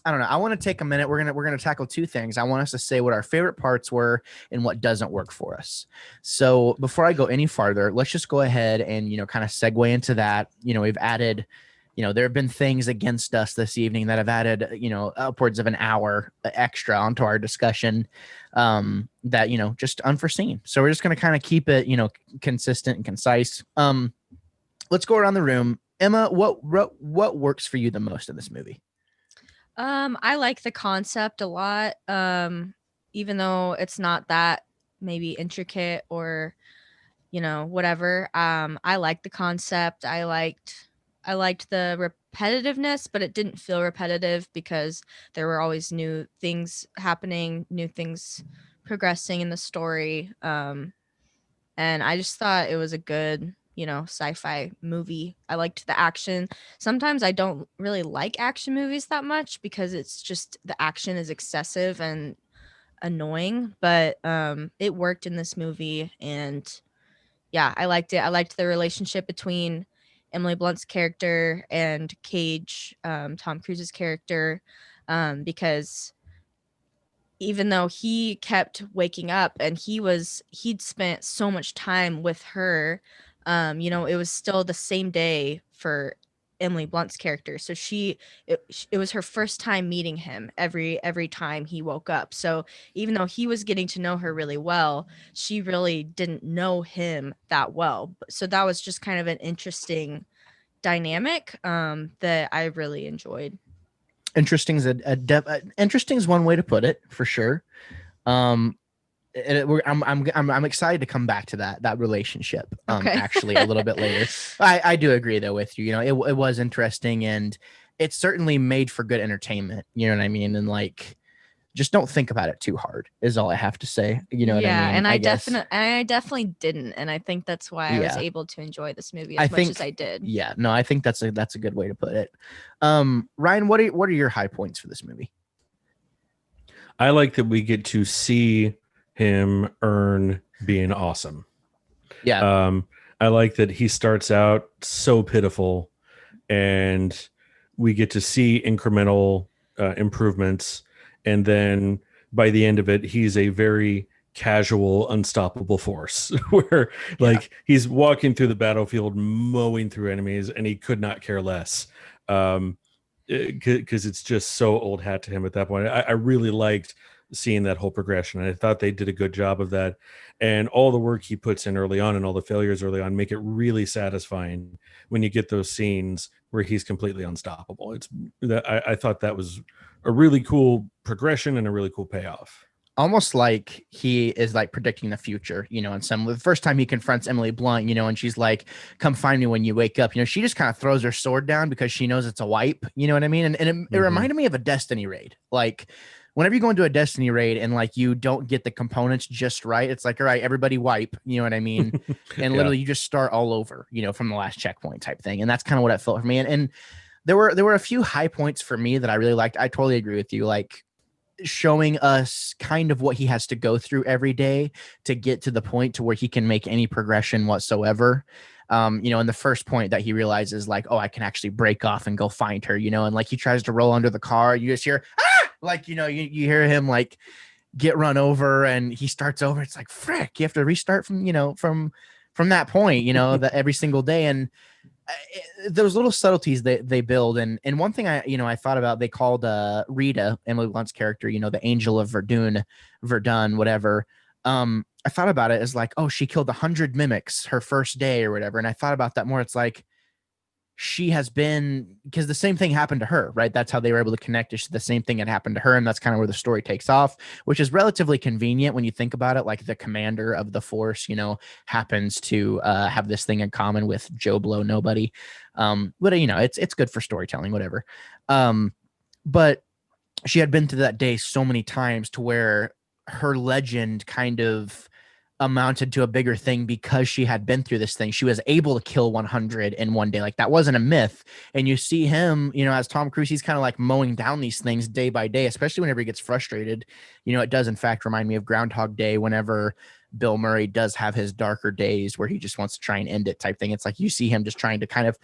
I don't know. I want to take a minute. We're gonna tackle two things. I want us to say what our favorite parts were and what doesn't work for us. So before I go any farther, let's just go ahead and kind of segue into that. We've added. There have been things against us this evening that have added, upwards of an hour extra onto our discussion that, just unforeseen. So we're just going to kind of keep it, consistent and concise. Let's go around the room. Emma, what works for you the most in this movie? I like the concept a lot. Even though it's not that maybe intricate or, whatever. I like the concept. I liked the repetitiveness, but it didn't feel repetitive because there were always new things happening, new things progressing in the story. And I just thought it was a good, sci-fi movie. I liked the action. Sometimes I don't really like action movies that much because it's just the action is excessive and annoying, but it worked in this movie, and yeah, I liked it. I liked the relationship between Emily Blunt's character and Cage, Tom Cruise's character, because even though he kept waking up and he'd spent so much time with her, it was still the same day for Emily Blunt's character. So it was her first time meeting him every time he woke up. So even though he was getting to know her really well, she really didn't know him that well. So that was just kind of an interesting dynamic that I really enjoyed. Interesting is one way to put it, for sure. I'm excited to come back to that relationship Okay. actually a little bit later. I do agree though with you. It was interesting, and it's certainly made for good entertainment. You know what I mean? And like, just don't think about it too hard is all I have to say. You know what I mean? And I guess. definitely didn't, and I think that's why I was Yeah. able to enjoy this movie as much as I did. Yeah, no, I think that's a good way to put it. Ryan, what are your high points for this movie? I like that we get to see him earn being awesome. Yeah. I like that he starts out so pitiful, and we get to see incremental improvements, and then by the end of it, he's a very casual, unstoppable force where like he's walking through the battlefield, mowing through enemies, and he could not care less. Because it's just so old hat to him at that point. I really liked seeing that whole progression, and I thought they did a good job of that. And all the work he puts in early on and all the failures early on make it really satisfying when you get those scenes where he's completely unstoppable. I thought that was a really cool progression and a really cool payoff. Almost like he is like predicting the future, and the first time he confronts Emily Blunt, and she's like, come find me when you wake up, she just kind of throws her sword down because she knows it's a wipe, you know what I mean? And it reminded me of a Destiny raid, like whenever you go into a Destiny raid and like you don't get the components just right, it's like, all right, everybody wipe, you know what I mean? And literally you just start all over, you know, from the last checkpoint type thing. And that's kind of what it felt for me. And there were a few high points for me that I really liked. I totally agree with you. Like showing us kind of what he has to go through every day to get to the point to where he can make any progression whatsoever. You know, in the first point that he realizes like, oh, I can actually break off and go find her, you know, and like he tries to roll under the car, you just hear, ah! Like, you know, you hear him like get run over and he starts over. It's like, frick, you have to restart from, you know, from that point, you know, that every single day. And those little subtleties they build. And one thing I thought about, they called Rita, Emily Blunt's character, you know, the angel of Verdun, whatever. I thought about it as like, oh, she killed 100 mimics her first day or whatever. And I thought about that more. It's like, she has been, because the same thing happened to her, right? That's how they were able to connect. The same thing had happened to her. And that's kind of where the story takes off, which is relatively convenient when you think about it. Like the commander of the force, you know, happens to have this thing in common with Joe Blow Nobody. But you know, it's good for storytelling, whatever. But she had been through that day so many times to where her legend kind of amounted to a bigger thing because she had been through this thing. She was able to kill 100 in one day. Like that wasn't a myth. And you see him, you know, as Tom Cruise, he's kind of like mowing down these things day by day, especially whenever he gets frustrated. You know, it does in fact remind me of Groundhog Day whenever Bill Murray does have his darker days where he just wants to try and end it type thing. It's like you see him just trying to kind of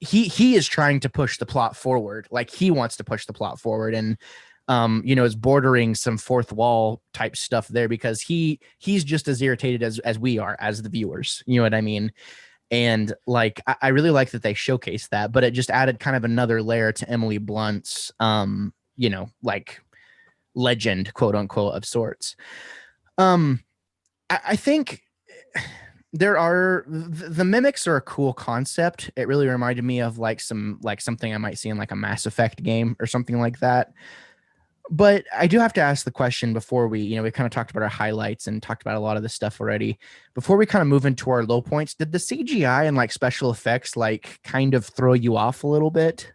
he is trying to push the plot forward. Like he wants to push the plot forward. And you know, is bordering some fourth wall type stuff there because he's just as irritated as we are as the viewers. You know what I mean? And like, I really like that they showcased that, but it just added kind of another layer to Emily Blunt's, you know, like legend, quote unquote, of sorts. I think the mimics are a cool concept. It really reminded me of like something I might see in like a Mass Effect game or something like that. But I do have to ask the question before we kind of talked about our highlights and talked about a lot of this stuff already. Before we kind of move into our low points, did the CGI and like special effects like kind of throw you off a little bit?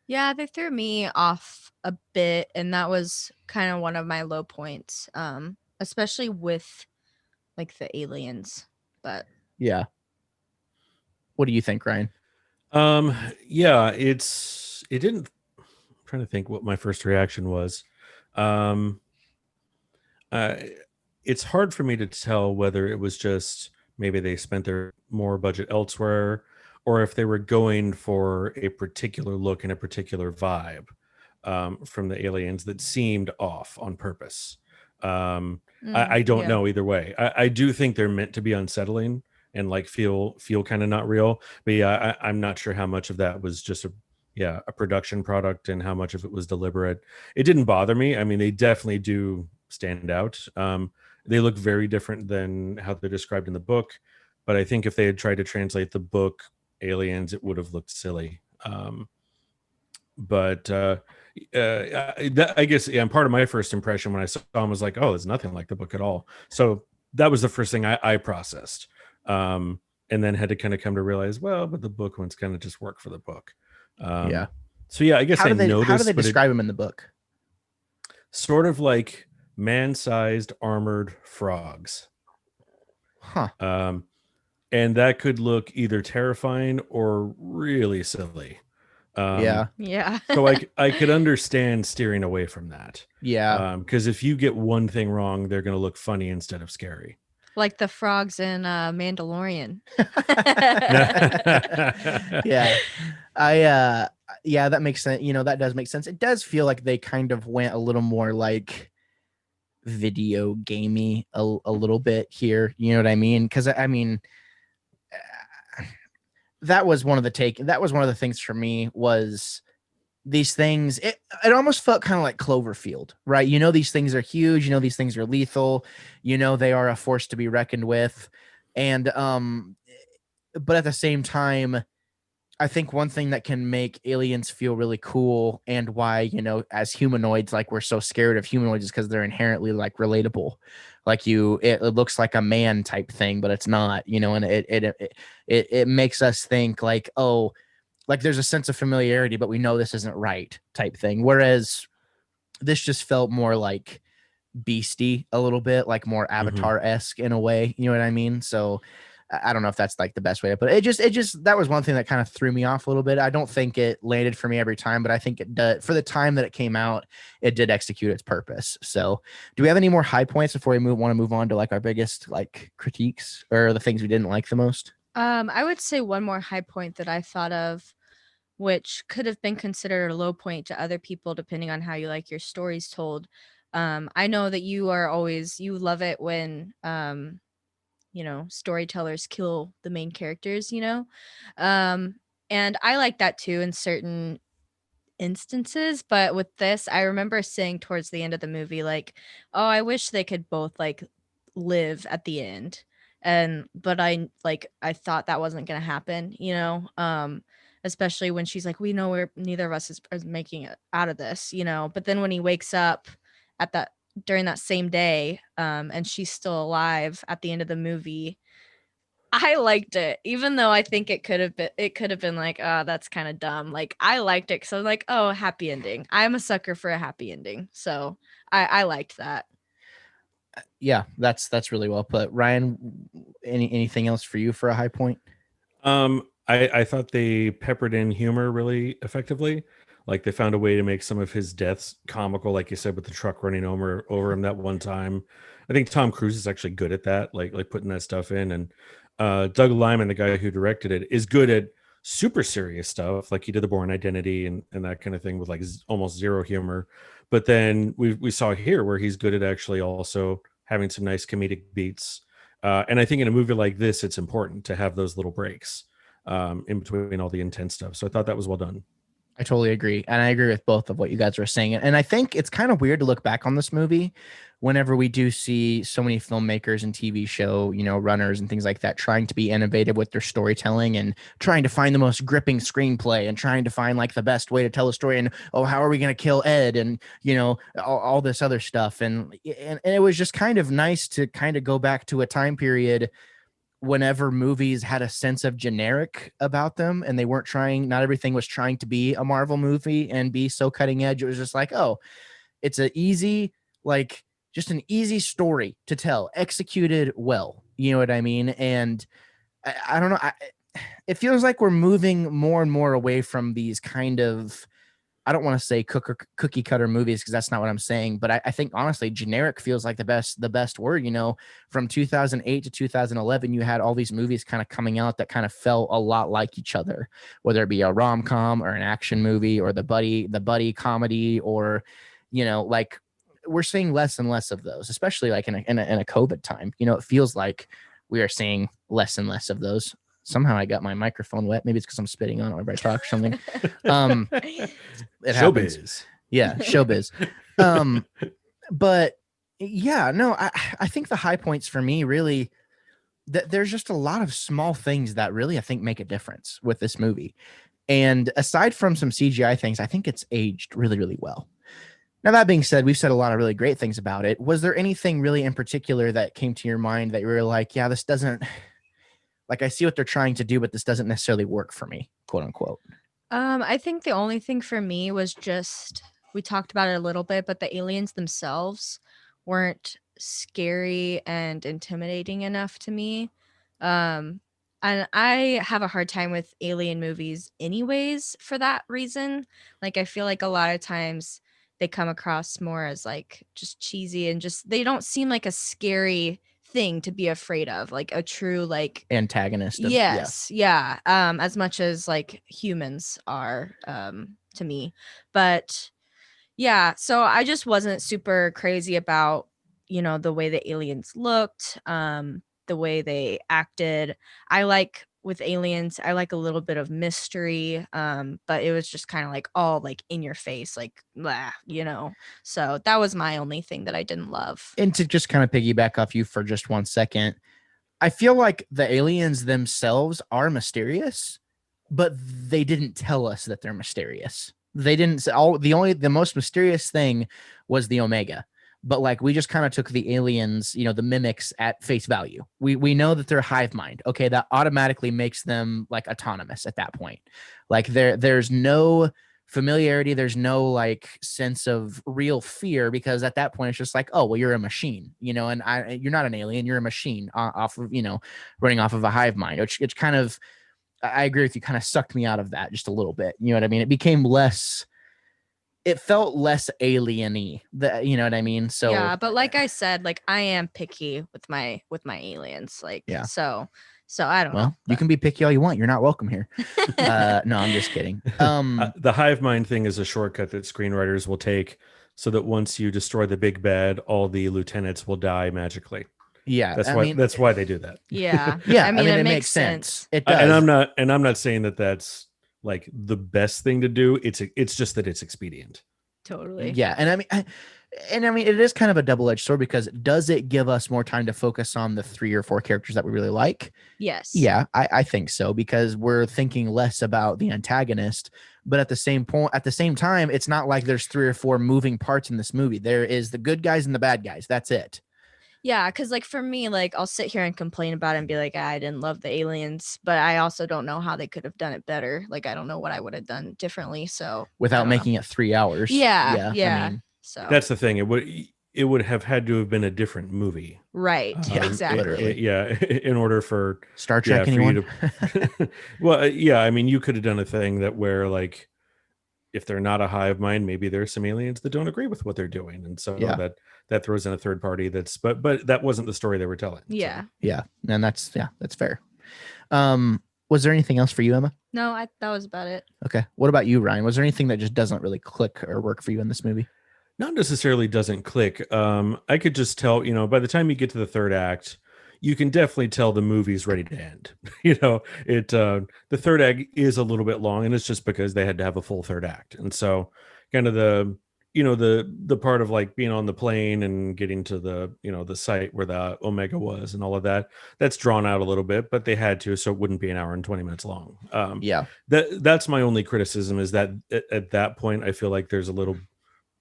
Yeah, they threw me off a bit, and that was kind of one of my low points, especially with like the aliens. But yeah, what do you think, Ryan? Yeah, it didn't. I'm trying to think what my first reaction was. It's hard for me to tell whether it was just maybe they spent their more budget elsewhere, or if they were going for a particular look and a particular vibe from the aliens that seemed off on purpose. I don't know either way. I do think they're meant to be unsettling and like feel kind of not real. But yeah, I'm not sure how much of that was just a production product and how much of it was deliberate. It didn't bother me. I mean, they definitely do stand out. They look very different than how they're described in the book, but I think if they had tried to translate the book aliens, it would have looked silly. But I guess part of my first impression when I saw them was like, oh, there's nothing like the book at all. So that was the first thing I processed, and then had to kind of come to realize, well, but the book ones kind of just work for the book. Yeah. So yeah, I guess how do they but describe him in the book? Sort of like man-sized armored frogs. Huh. And that could look either terrifying or really silly. Yeah. So I could understand steering away from that. Yeah. Because if you get one thing wrong, they're going to look funny instead of scary. Like the frogs in Mandalorian. Yeah. Yeah, that makes sense. You know, that does make sense. It does feel like they kind of went a little more like video gamey a little bit here. You know what I mean? Because I mean, that was one of the things for me was these things. It almost felt kind of like Cloverfield, right? You know, these things are huge. You know, these things are lethal. You know, they are a force to be reckoned with. And but at the same time, I think one thing that can make aliens feel really cool and why, you know, as humanoids, like we're so scared of humanoids is because they're inherently like relatable. Like it looks like a man type thing, but it's not, you know, and it makes us think like, oh, like there's a sense of familiarity, but we know this isn't right type thing. Whereas This just felt more like beastie a little bit, like more Avatar-esque in a way. You know what I mean? So I don't know if that's like the best way to put it. It just that was one thing that kind of threw me off a little bit. I don't think it landed for me every time, but I think it did, for the time that it came out, it did execute its purpose. So do we have any more high points before we want to move on to like our biggest like critiques or the things we didn't like the most? I would say one more high point that I thought of, which could have been considered a low point to other people depending on how you like your stories told. I know that you love it when storytellers kill the main characters, and I like that too in certain instances, but with this, I remember saying towards the end of the movie, like, oh, I wish they could both like live at the end. But I thought that wasn't gonna happen, especially when she's like, we know we're neither of us is making it out of this, But then when he wakes up at that during that same day, and she's still alive at the end of the movie, I liked it, even though I think it could have been like, oh, that's kind of dumb. Like I liked it because I was like, oh, happy ending. I'm a sucker for a happy ending, so I liked that. Yeah, that's really well put. Ryan, anything else for you for a high point? I thought they peppered in humor really effectively. Like they found a way to make some of his deaths comical, like you said, with the truck running over him that one time. I think Tom Cruise is actually good at that, like putting that stuff in. And Doug Liman, the guy who directed it, is good at super serious stuff, like he did the Bourne Identity and that kind of thing with like almost zero humor. But then we saw here where he's good at actually also having some nice comedic beats. And I think in a movie like this, it's important to have those little breaks in between all the intense stuff. So I thought that was well done. I totally agree. And I agree with both of what you guys were saying. And I think it's kind of weird to look back on this movie whenever we do see so many filmmakers and TV show, runners and things like that trying to be innovative with their storytelling and trying to find the most gripping screenplay and trying to find like the best way to tell a story. And, oh, how are we going to kill Ed? And, all this other stuff. And it was just kind of nice to kind of go back to a time period whenever movies had a sense of generic about them and they weren't not everything was trying to be a Marvel movie and be so cutting edge. It was just like, oh, it's an easy story to tell, executed well. You know what I mean? And I don't know. It feels like we're moving more and more away from these kind of, I don't want to say cookie cutter movies because that's not what I'm saying, but I think honestly, generic feels like the best word. From 2008 to 2011, you had all these movies kind of coming out that kind of felt a lot like each other, whether it be a rom-com or an action movie or the buddy comedy, or like we're seeing less and less of those, especially like in a COVID time. It feels like we are seeing less and less of those. Somehow I got my microphone wet. Maybe it's because I'm spitting on it whenever I talk or something. It happens. Showbiz. Yeah, showbiz. But yeah, no, I think the high points for me really there's just a lot of small things that really I think make a difference with this movie. And aside from some CGI things, I think it's aged really, really well. Now, that being said, we've said a lot of really great things about it. Was there anything really in particular that came to your mind that you were like, yeah, this doesn't, like, I see what they're trying to do, but this doesn't necessarily work for me, quote unquote? I think the only thing for me was just, we talked about it a little bit, but the aliens themselves weren't scary and intimidating enough to me. Um, and I have a hard time with alien movies anyways for that reason. Like I feel like a lot of times they come across more as like just cheesy and just they don't seem like a scary thing to be afraid of, like a true like Antagonist. yes, yeah. As much as like humans are to me. But yeah, so I just wasn't super crazy about, the way the aliens looked, the way they acted. With aliens, I like a little bit of mystery, but it was just kind of like all like in your face, like blah, So that was my only thing that I didn't love. And to just kind of piggyback off you for just 1 second, I feel like the aliens themselves are mysterious, but they didn't tell us that they're mysterious. They didn't say the most mysterious thing was the Omega. But like we just kind of took the aliens, the mimics at face value. We know that they're hive mind. Okay, that automatically makes them like autonomous at that point. Like there's no familiarity. There's no like sense of real fear, because at that point it's just like, oh well, you're a machine, you know, and you're not an alien, you're a machine off of, you know, running off of a hive mind, which it's kind of, I agree with you, kind of sucked me out of that just a little bit. You know what I mean? It became less, it felt less alien-y, you know what I mean? So yeah, but like I said, like I am picky with my aliens, like Yeah. so I don't know. well, you can be picky all you want. You're not welcome here. No, I'm just kidding. The hive mind thing is a shortcut that screenwriters will take so that once you destroy the big bad, all the lieutenants will die magically. Yeah, That's why they do that. Yeah. yeah, I mean, it makes sense. It does. And I'm not saying that that's like the best thing to do. It's just that it's expedient. Totally. Yeah, and I mean, it is kind of a double-edged sword, because does it give us more time to focus on the 3 or 4 characters that we really like? Yes. Yeah, I think so, because we're thinking less about the antagonist. But at the same time, it's not like there's 3 or 4 moving parts in this movie. There is the good guys and the bad guys. That's it. Yeah, because like for me, like I'll sit here and complain about it and be like, I didn't love the aliens, but I also don't know how they could have done it better. Like I don't know what I would have done differently. So Without making it 3 hours. Yeah. I mean, so That's the thing. It would have had to have been a different movie. right. Yeah, Exactly. literally. Yeah, in order for Star Trek, for you anyone? to well, yeah, I mean, you could have done a thing that where like if they're not a hive mind, maybe there's some aliens that don't agree with what they're doing, and so Yeah. that throws in a third party. But that wasn't the story they were telling. so. Yeah. Yeah, and that's fair. Was there anything else for you, Emma? No, that was about it. Okay. What about you, Ryan? Was there anything that just doesn't really click or work for you in this movie? Not necessarily doesn't click. I could just tell, by the time you get to the third act, you can definitely tell the movie's ready to end. The third act is a little bit long, and it's just because they had to have a full third act. And so kind of the part of like being on the plane and getting to the site where the Omega was and all of that's drawn out a little bit, but they had to, so it wouldn't be an hour and 20 minutes long. Yeah. That's my only criticism, is that at that point, I feel like there's a little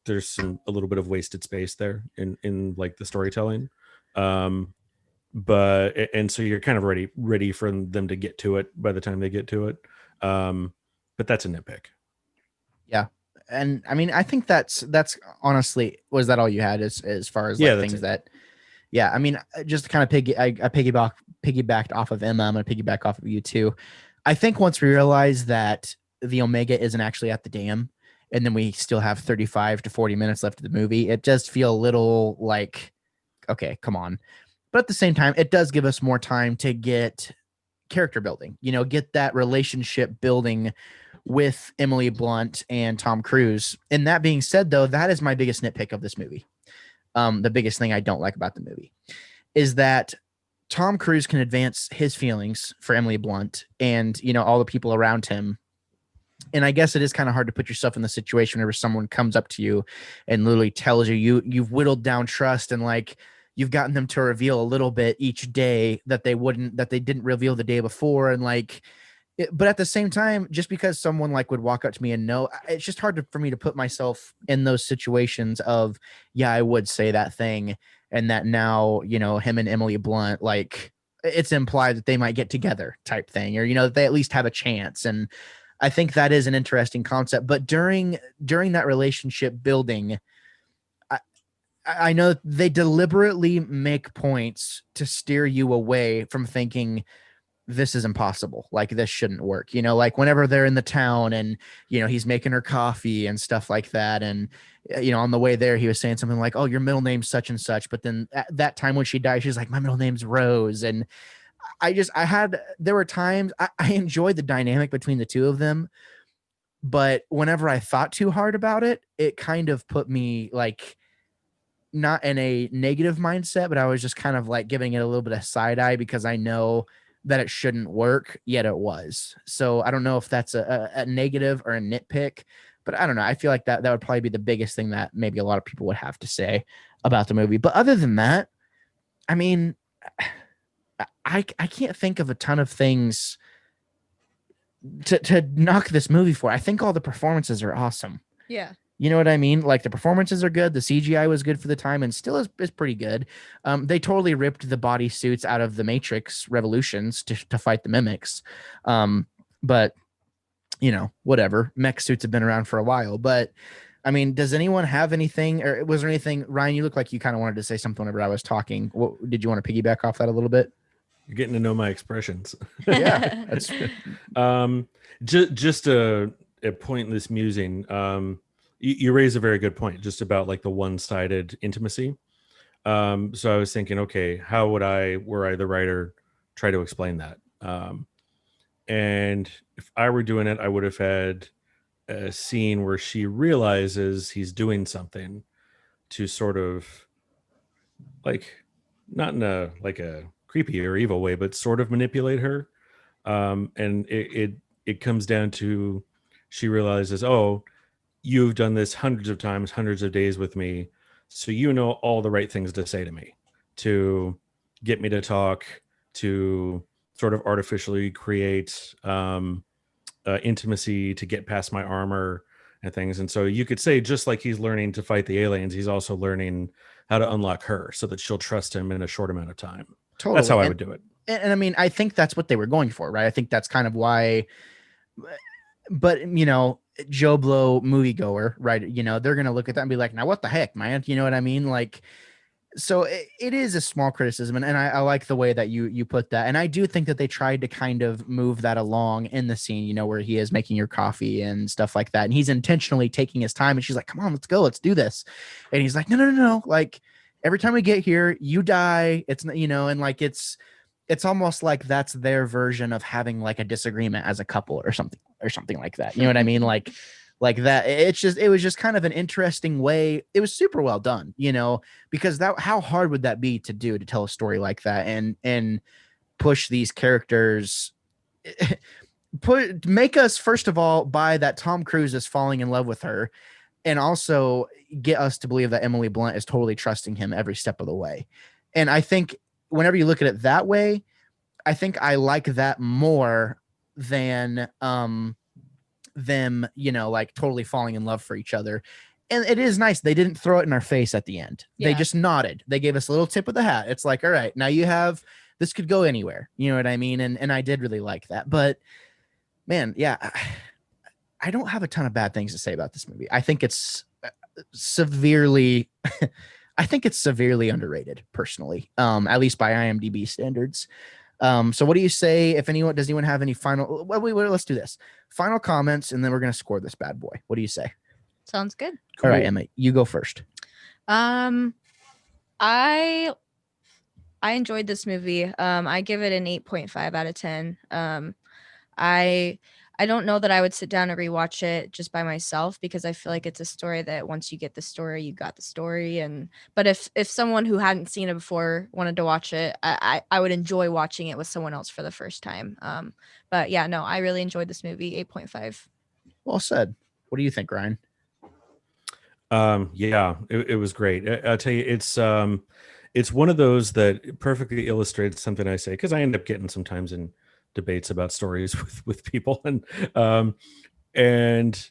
bit of wasted space there in like the storytelling. But so you're kind of ready for them to get to it by the time they get to it. But that's a nitpick. Yeah. And I mean, I think that's honestly, was that all you had as far as like things that, yeah, I mean, just to kind of I piggybacked off of Emma. I'm going to piggyback off of you too. I think once we realize that the Omega isn't actually at the dam, and then we still have 35 to 40 minutes left of the movie, it does feel a little like, okay, come on. But at the same time, it does give us more time to get character building, get that relationship building with Emily Blunt and Tom Cruise. And that being said, though, that is my biggest nitpick of this movie. The biggest thing I don't like about the movie is that Tom Cruise can advance his feelings for Emily Blunt and, all the people around him. And I guess it is kind of hard to put yourself in the situation whenever someone comes up to you and literally tells you've whittled down trust, and like you've gotten them to reveal a little bit each day that they didn't reveal the day before. And like, but at the same time, just because someone like would walk up to me and know, it's just hard for me to put myself in those situations of, yeah, I would say that thing. And that now, him and Emily Blunt, like it's implied that they might get together type thing, or, that they at least have a chance. And I think that is an interesting concept. But during that relationship building, I know they deliberately make points to steer you away from thinking this is impossible. Like this shouldn't work. Like whenever they're in the town and, he's making her coffee and stuff like that. And, on the way there, he was saying something like, oh, your middle name's such and such. But then at that time when she died, she's like, my middle name's Rose. And there were times I enjoyed the dynamic between the two of them. But whenever I thought too hard about it, it kind of put me like, not in a negative mindset, but I was just kind of like giving it a little bit of side eye because I know that it shouldn't work, yet it was. So I don't know if that's a negative or a nitpick, but I don't know. I feel like that would probably be the biggest thing that maybe a lot of people would have to say about the movie. But other than that, I mean, I can't think of a ton of things to knock this movie for. I think all the performances are awesome. Yeah. You know what I mean? Like the performances are good. The CGI was good for the time and still is pretty good. They totally ripped the body suits out of the Matrix Revolutions to fight the mimics. But whatever. Mech suits have been around for a while, but I mean, does anyone have anything, or was there anything? Ryan, you look like you kind of wanted to say something whenever I was talking. What did you want to piggyback off that a little bit? You're getting to know my expressions. Yeah, that's just a pointless musing. You raise a very good point, just about like the one-sided intimacy. So I was thinking, okay, how would I, were I the writer, try to explain that? And if I were doing it, I would have had a scene where she realizes he's doing something to sort of like, not in a like a creepy or evil way, but sort of manipulate her. And it comes down to, she realizes, oh, you've done this hundreds of times, hundreds of days with me, so you know all the right things to say to me, to get me to talk, to sort of artificially create intimacy, to get past my armor and things. And so you could say, just like he's learning to fight the aliens, he's also learning how to unlock her so that she'll trust him in a short amount of time. totally. That's how I would do it. And I mean, I think that's what they were going for, right? I think that's kind of why. But Joe Blow moviegoer, right? They're gonna look at that and be like, "Now what the heck, man?" You know what I mean? Like, so it is a small criticism, and I like the way that you put that, and I do think that they tried to kind of move that along in the scene, where he is making your coffee and stuff like that, and he's intentionally taking his time, and she's like, "Come on, let's go, let's do this," and he's like, "No, like every time we get here, you die." It's and like it's almost like that's their version of having like a disagreement as a couple or something like that. You know what I mean? Like that. It was just kind of an interesting way. It was super well done, because how hard would that be to do, to tell a story like that and push these characters, make us, first of all, buy that Tom Cruise is falling in love with her, and also get us to believe that Emily Blunt is totally trusting him every step of the way. And I think whenever you look at it that way, I think I like that more than them, like totally falling in love for each other. And it is nice. They didn't throw it in our face at the end. Yeah. They just nodded. They gave us a little tip of the hat. It's like, all right, now you have, this could go anywhere. You know what I mean? And I did really like that. But man, yeah, I don't have a ton of bad things to say about this movie. I think it's severely underrated, personally, at least by IMDb standards. So what do you say? If does anyone have any final, let's do this. Final comments, and then we're going to score this bad boy. What do you say? Sounds good. Cool. All right, Emma, you go first. I enjoyed this movie. I give it an 8.5 out of 10. I don't know that I would sit down and rewatch it just by myself, because I feel like it's a story that once you get the story, you got the story. But if someone who hadn't seen it before wanted to watch it, I would enjoy watching it with someone else for the first time. But yeah, no, I really enjoyed this movie. 8.5. Well said. What do you think, Ryan? Yeah, it was great. I'll tell you, it's one of those that perfectly illustrates something I say, because I end up getting sometimes in debates about stories with people, and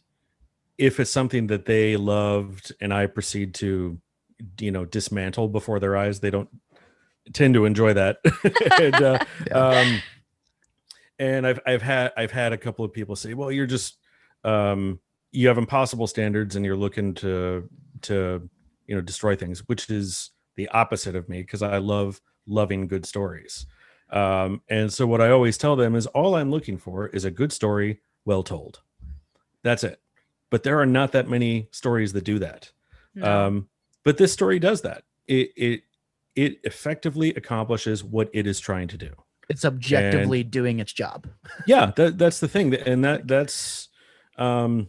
if it's something that they loved and I proceed to dismantle before their eyes, they don't tend to enjoy that. And I've had a couple of people say, well, you're just you have impossible standards and you're looking to destroy things, which is the opposite of me, because I love loving good stories. And so what I always tell them is, all I'm looking for is a good story, well told. That's it. But there are not that many stories that do that. No. But this story does that. It effectively accomplishes what it is trying to do. It's objectively doing its job. Yeah, that's the thing. And that's I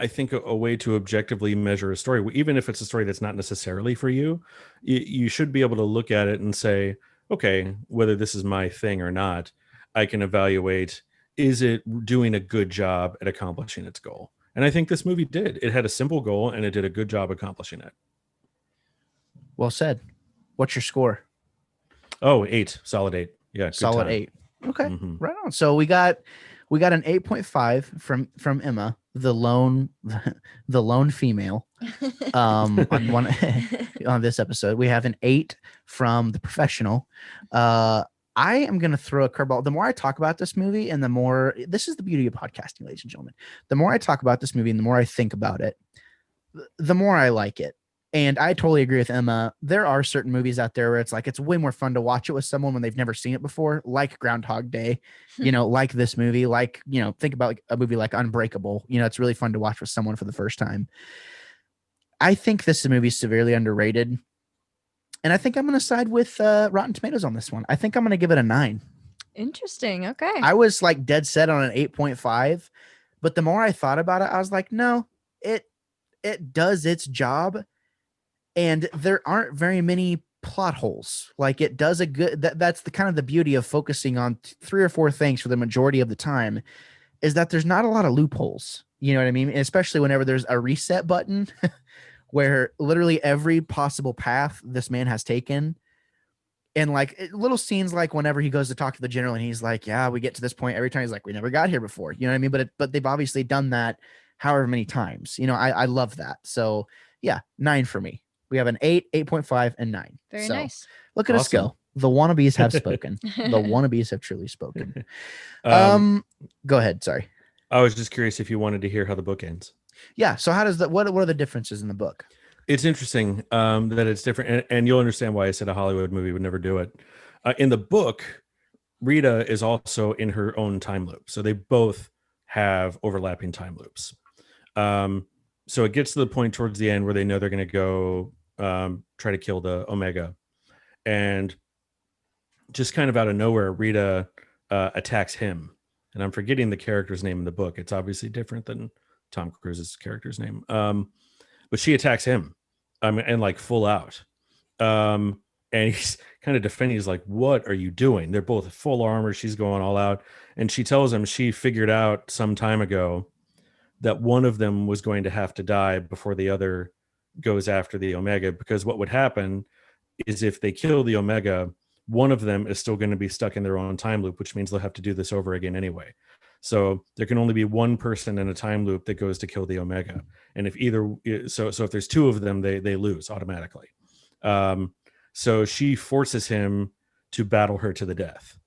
think a way to objectively measure a story. Even if it's a story that's not necessarily for you, you should be able to look at it and say, okay, whether this is my thing or not, I can evaluate, is it doing a good job at accomplishing its goal? And I think this movie did. It had a simple goal and it did a good job accomplishing it. Well said. What's your score? Oh, 8. Solid 8. Yeah. Solid 8. Okay. Mm-hmm. Right on. So we got an 8.5 from Emma, the lone female. On this episode, we have an 8 from the professional, I am going to throw a curveball. The more I talk about this movie and the more, this is the beauty of podcasting, ladies and gentlemen. The more I talk about this movie and the more I think about it, the more I like it. And I totally agree with Emma. There are certain movies out there where it's like, it's way more fun to watch it with someone when they've never seen it before, like Groundhog Day, like this movie, like, think about like a movie like Unbreakable. It's really fun to watch with someone for the first time. I think this movie is severely underrated. And I think I'm going to side with Rotten Tomatoes on this one. I think I'm going to give it a 9. Interesting. Okay. I was like dead set on an 8.5, but the more I thought about it, I was like, no, it does its job, and there aren't very many plot holes. Like it does a good. That's the kind of the beauty of focusing on 3 or 4 things for the majority of the time, is that there's not a lot of loopholes. You know what I mean? Especially whenever there's a reset button. Where literally every possible path this man has taken, and like little scenes like whenever he goes to talk to the general and he's like, yeah, we get to this point every time, he's like, we never got here before. You know what I mean? But they've obviously done that however many times. I love that. So yeah, 9 for me. We have an 8, 8.5, and 9. Very so, nice. Look at us go. The wannabes have spoken. The wannabes have truly spoken. Go ahead. Sorry. I was just curious if you wanted to hear how the book ends. Yeah. So how does that? What are the differences in the book? It's interesting that it's different, and you'll understand why I said a Hollywood movie would never do it. In the book, Rita is also in her own time loop, so they both have overlapping time loops. So it gets to the point towards the end where they know they're going to go try to kill the Omega, and just kind of out of nowhere, Rita attacks him, and I'm forgetting the character's name in the book. It's obviously different than Tom Cruise's character's name. But she attacks him, and like full out. And he's kind of defending. He's like, what are you doing? They're both full armor. She's going all out. And she tells him she figured out some time ago that one of them was going to have to die before the other goes after the Omega. Because what would happen is if they kill the Omega, one of them is still going to be stuck in their own time loop, which means they'll have to do this over again anyway. So there can only be one person in a time loop that goes to kill the Omega. And if if there's 2 of them, they lose automatically. So she forces him to battle her to the death.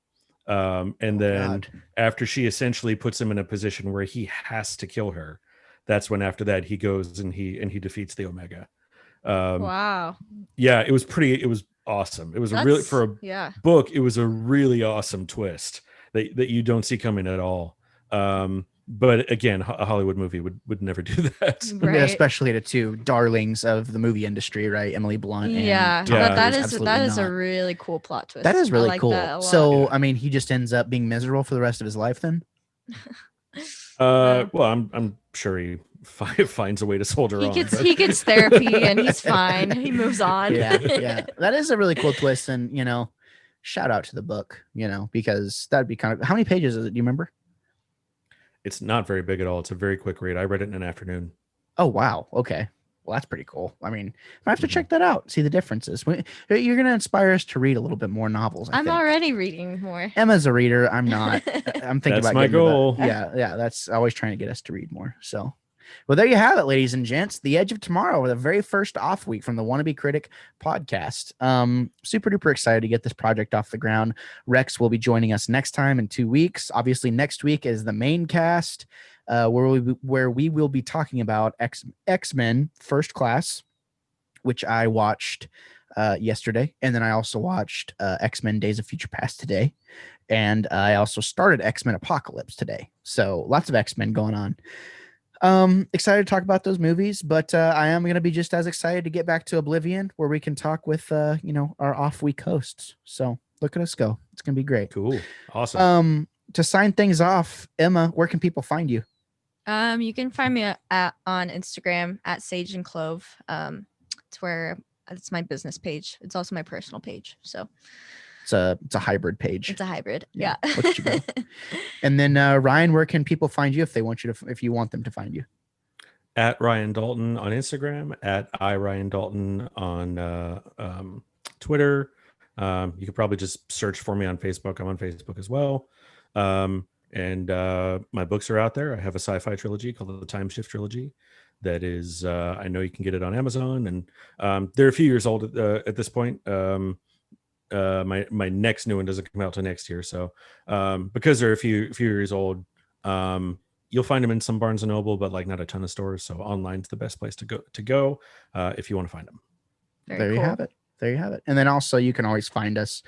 And then after she essentially puts him in a position where he has to kill her, that's when after that he goes and he defeats the Omega. Wow. Yeah, it was awesome. It was book. It was a really awesome twist that you don't see coming at all. But again, a Hollywood movie would never do that. Right. Especially the 2 darlings of the movie industry, right? Emily Blunt. That is a really cool plot twist. That is really like cool. So, I mean, he just ends up being miserable for the rest of his life then? Well, I'm sure he finds a way to soldier on. He gets therapy and he's fine. He moves on. Yeah. That is a really cool twist. And, shout out to the book, because that'd be kind of, how many pages is it? Do you remember? It's not very big at all. It's a very quick read. I read it in an afternoon. Oh, wow. Okay. Well, that's pretty cool. I mean, I have to check that out, see the differences. You're going to inspire us to read a little bit more novels. I'm already reading more. Emma's a reader. I'm not. I'm thinking that's about my goal. Yeah. That's always trying to get us to read more. So, well, there you have it, ladies and gents. The Edge of Tomorrow, the very first off week from the Wannabe Critic podcast. Super duper excited to get this project off the ground. Rex will be joining us next time in 2 weeks. Obviously, next week is the main cast, where we will be talking about X-Men First Class, which I watched yesterday, and then I also watched X-Men Days of Future Past today, and I also started X-Men Apocalypse today. So lots of X-Men going on. Excited to talk about those movies, but I am going to be just as excited to get back to Oblivion, where we can talk with our off week hosts. So look at us go. It's going to be great. Cool. Awesome. To sign things off, Emma, where can people find you? You can find me on Instagram at Sage and Clove. It's my business page. It's also my personal page. So it's a hybrid page. It's a hybrid. Yeah. Look at you go. And then Ryan, where can people find you if you want them to find you? At Ryan Dalton on Instagram, at iRyanDalton on Twitter. You could probably just search for me on Facebook. I'm on Facebook as well. And my books are out there. I have a sci-fi trilogy called the Time Shift Trilogy. That is, I know you can get it on Amazon, and they're a few years old at this point. my next new one doesn't come out till next year. So because they're a few years old, you'll find them in some Barnes and Noble, but like not a ton of stores. So online's the best place to go if you want to find them. There you have it. There you have it. And then also you can always find us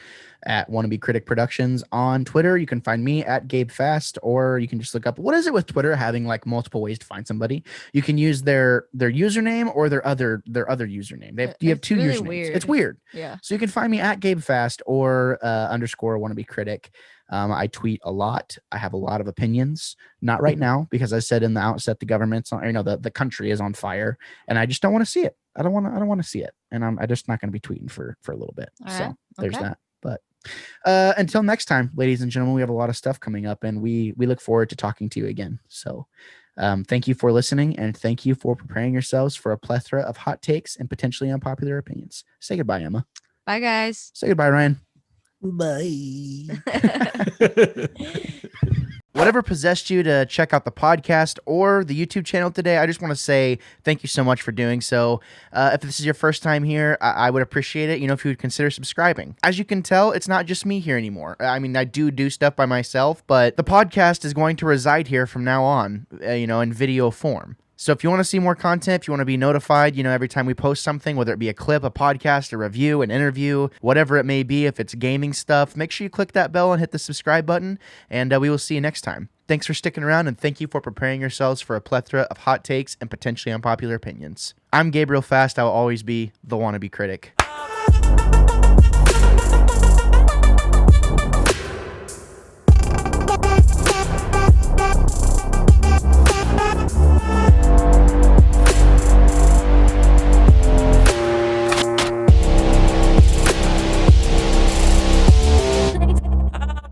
at Wannabe Critic Productions on Twitter. You can find me at Gabe Fast, or you can just look up, what is it with Twitter having like multiple ways to find somebody? You can use their username or their other username. You have two really usernames. Weird. It's weird. Yeah. So you can find me at Gabe Fast or _ Wannabe Critic. I tweet a lot. I have a lot of opinions. Not right now, because I said in the outset, the government's on, the country is on fire, and I just don't want to see it. I don't want to see it. And I'm just not going to be tweeting for a little bit. All so right. there's Okay. that. But until next time, ladies and gentlemen, we have a lot of stuff coming up, and we look forward to talking to you again. So thank you for listening, and thank you for preparing yourselves for a plethora of hot takes and potentially unpopular opinions. Say goodbye, Emma. Bye, guys. Say goodbye, Ryan. Bye. Whatever possessed you to check out the podcast or the YouTube channel today, I just want to say thank you so much for doing so. If this is your first time here, I would appreciate it, if you would consider subscribing. As you can tell, it's not just me here anymore. I mean, I do stuff by myself, but the podcast is going to reside here from now on, in video form. So if you want to see more content, if you want to be notified, every time we post something, whether it be a clip, a podcast, a review, an interview, whatever it may be, if it's gaming stuff, make sure you click that bell and hit the subscribe button, and we will see you next time. Thanks for sticking around, and thank you for preparing yourselves for a plethora of hot takes and potentially unpopular opinions. I'm Gabriel Fast. I will always be the Wannabe Critic.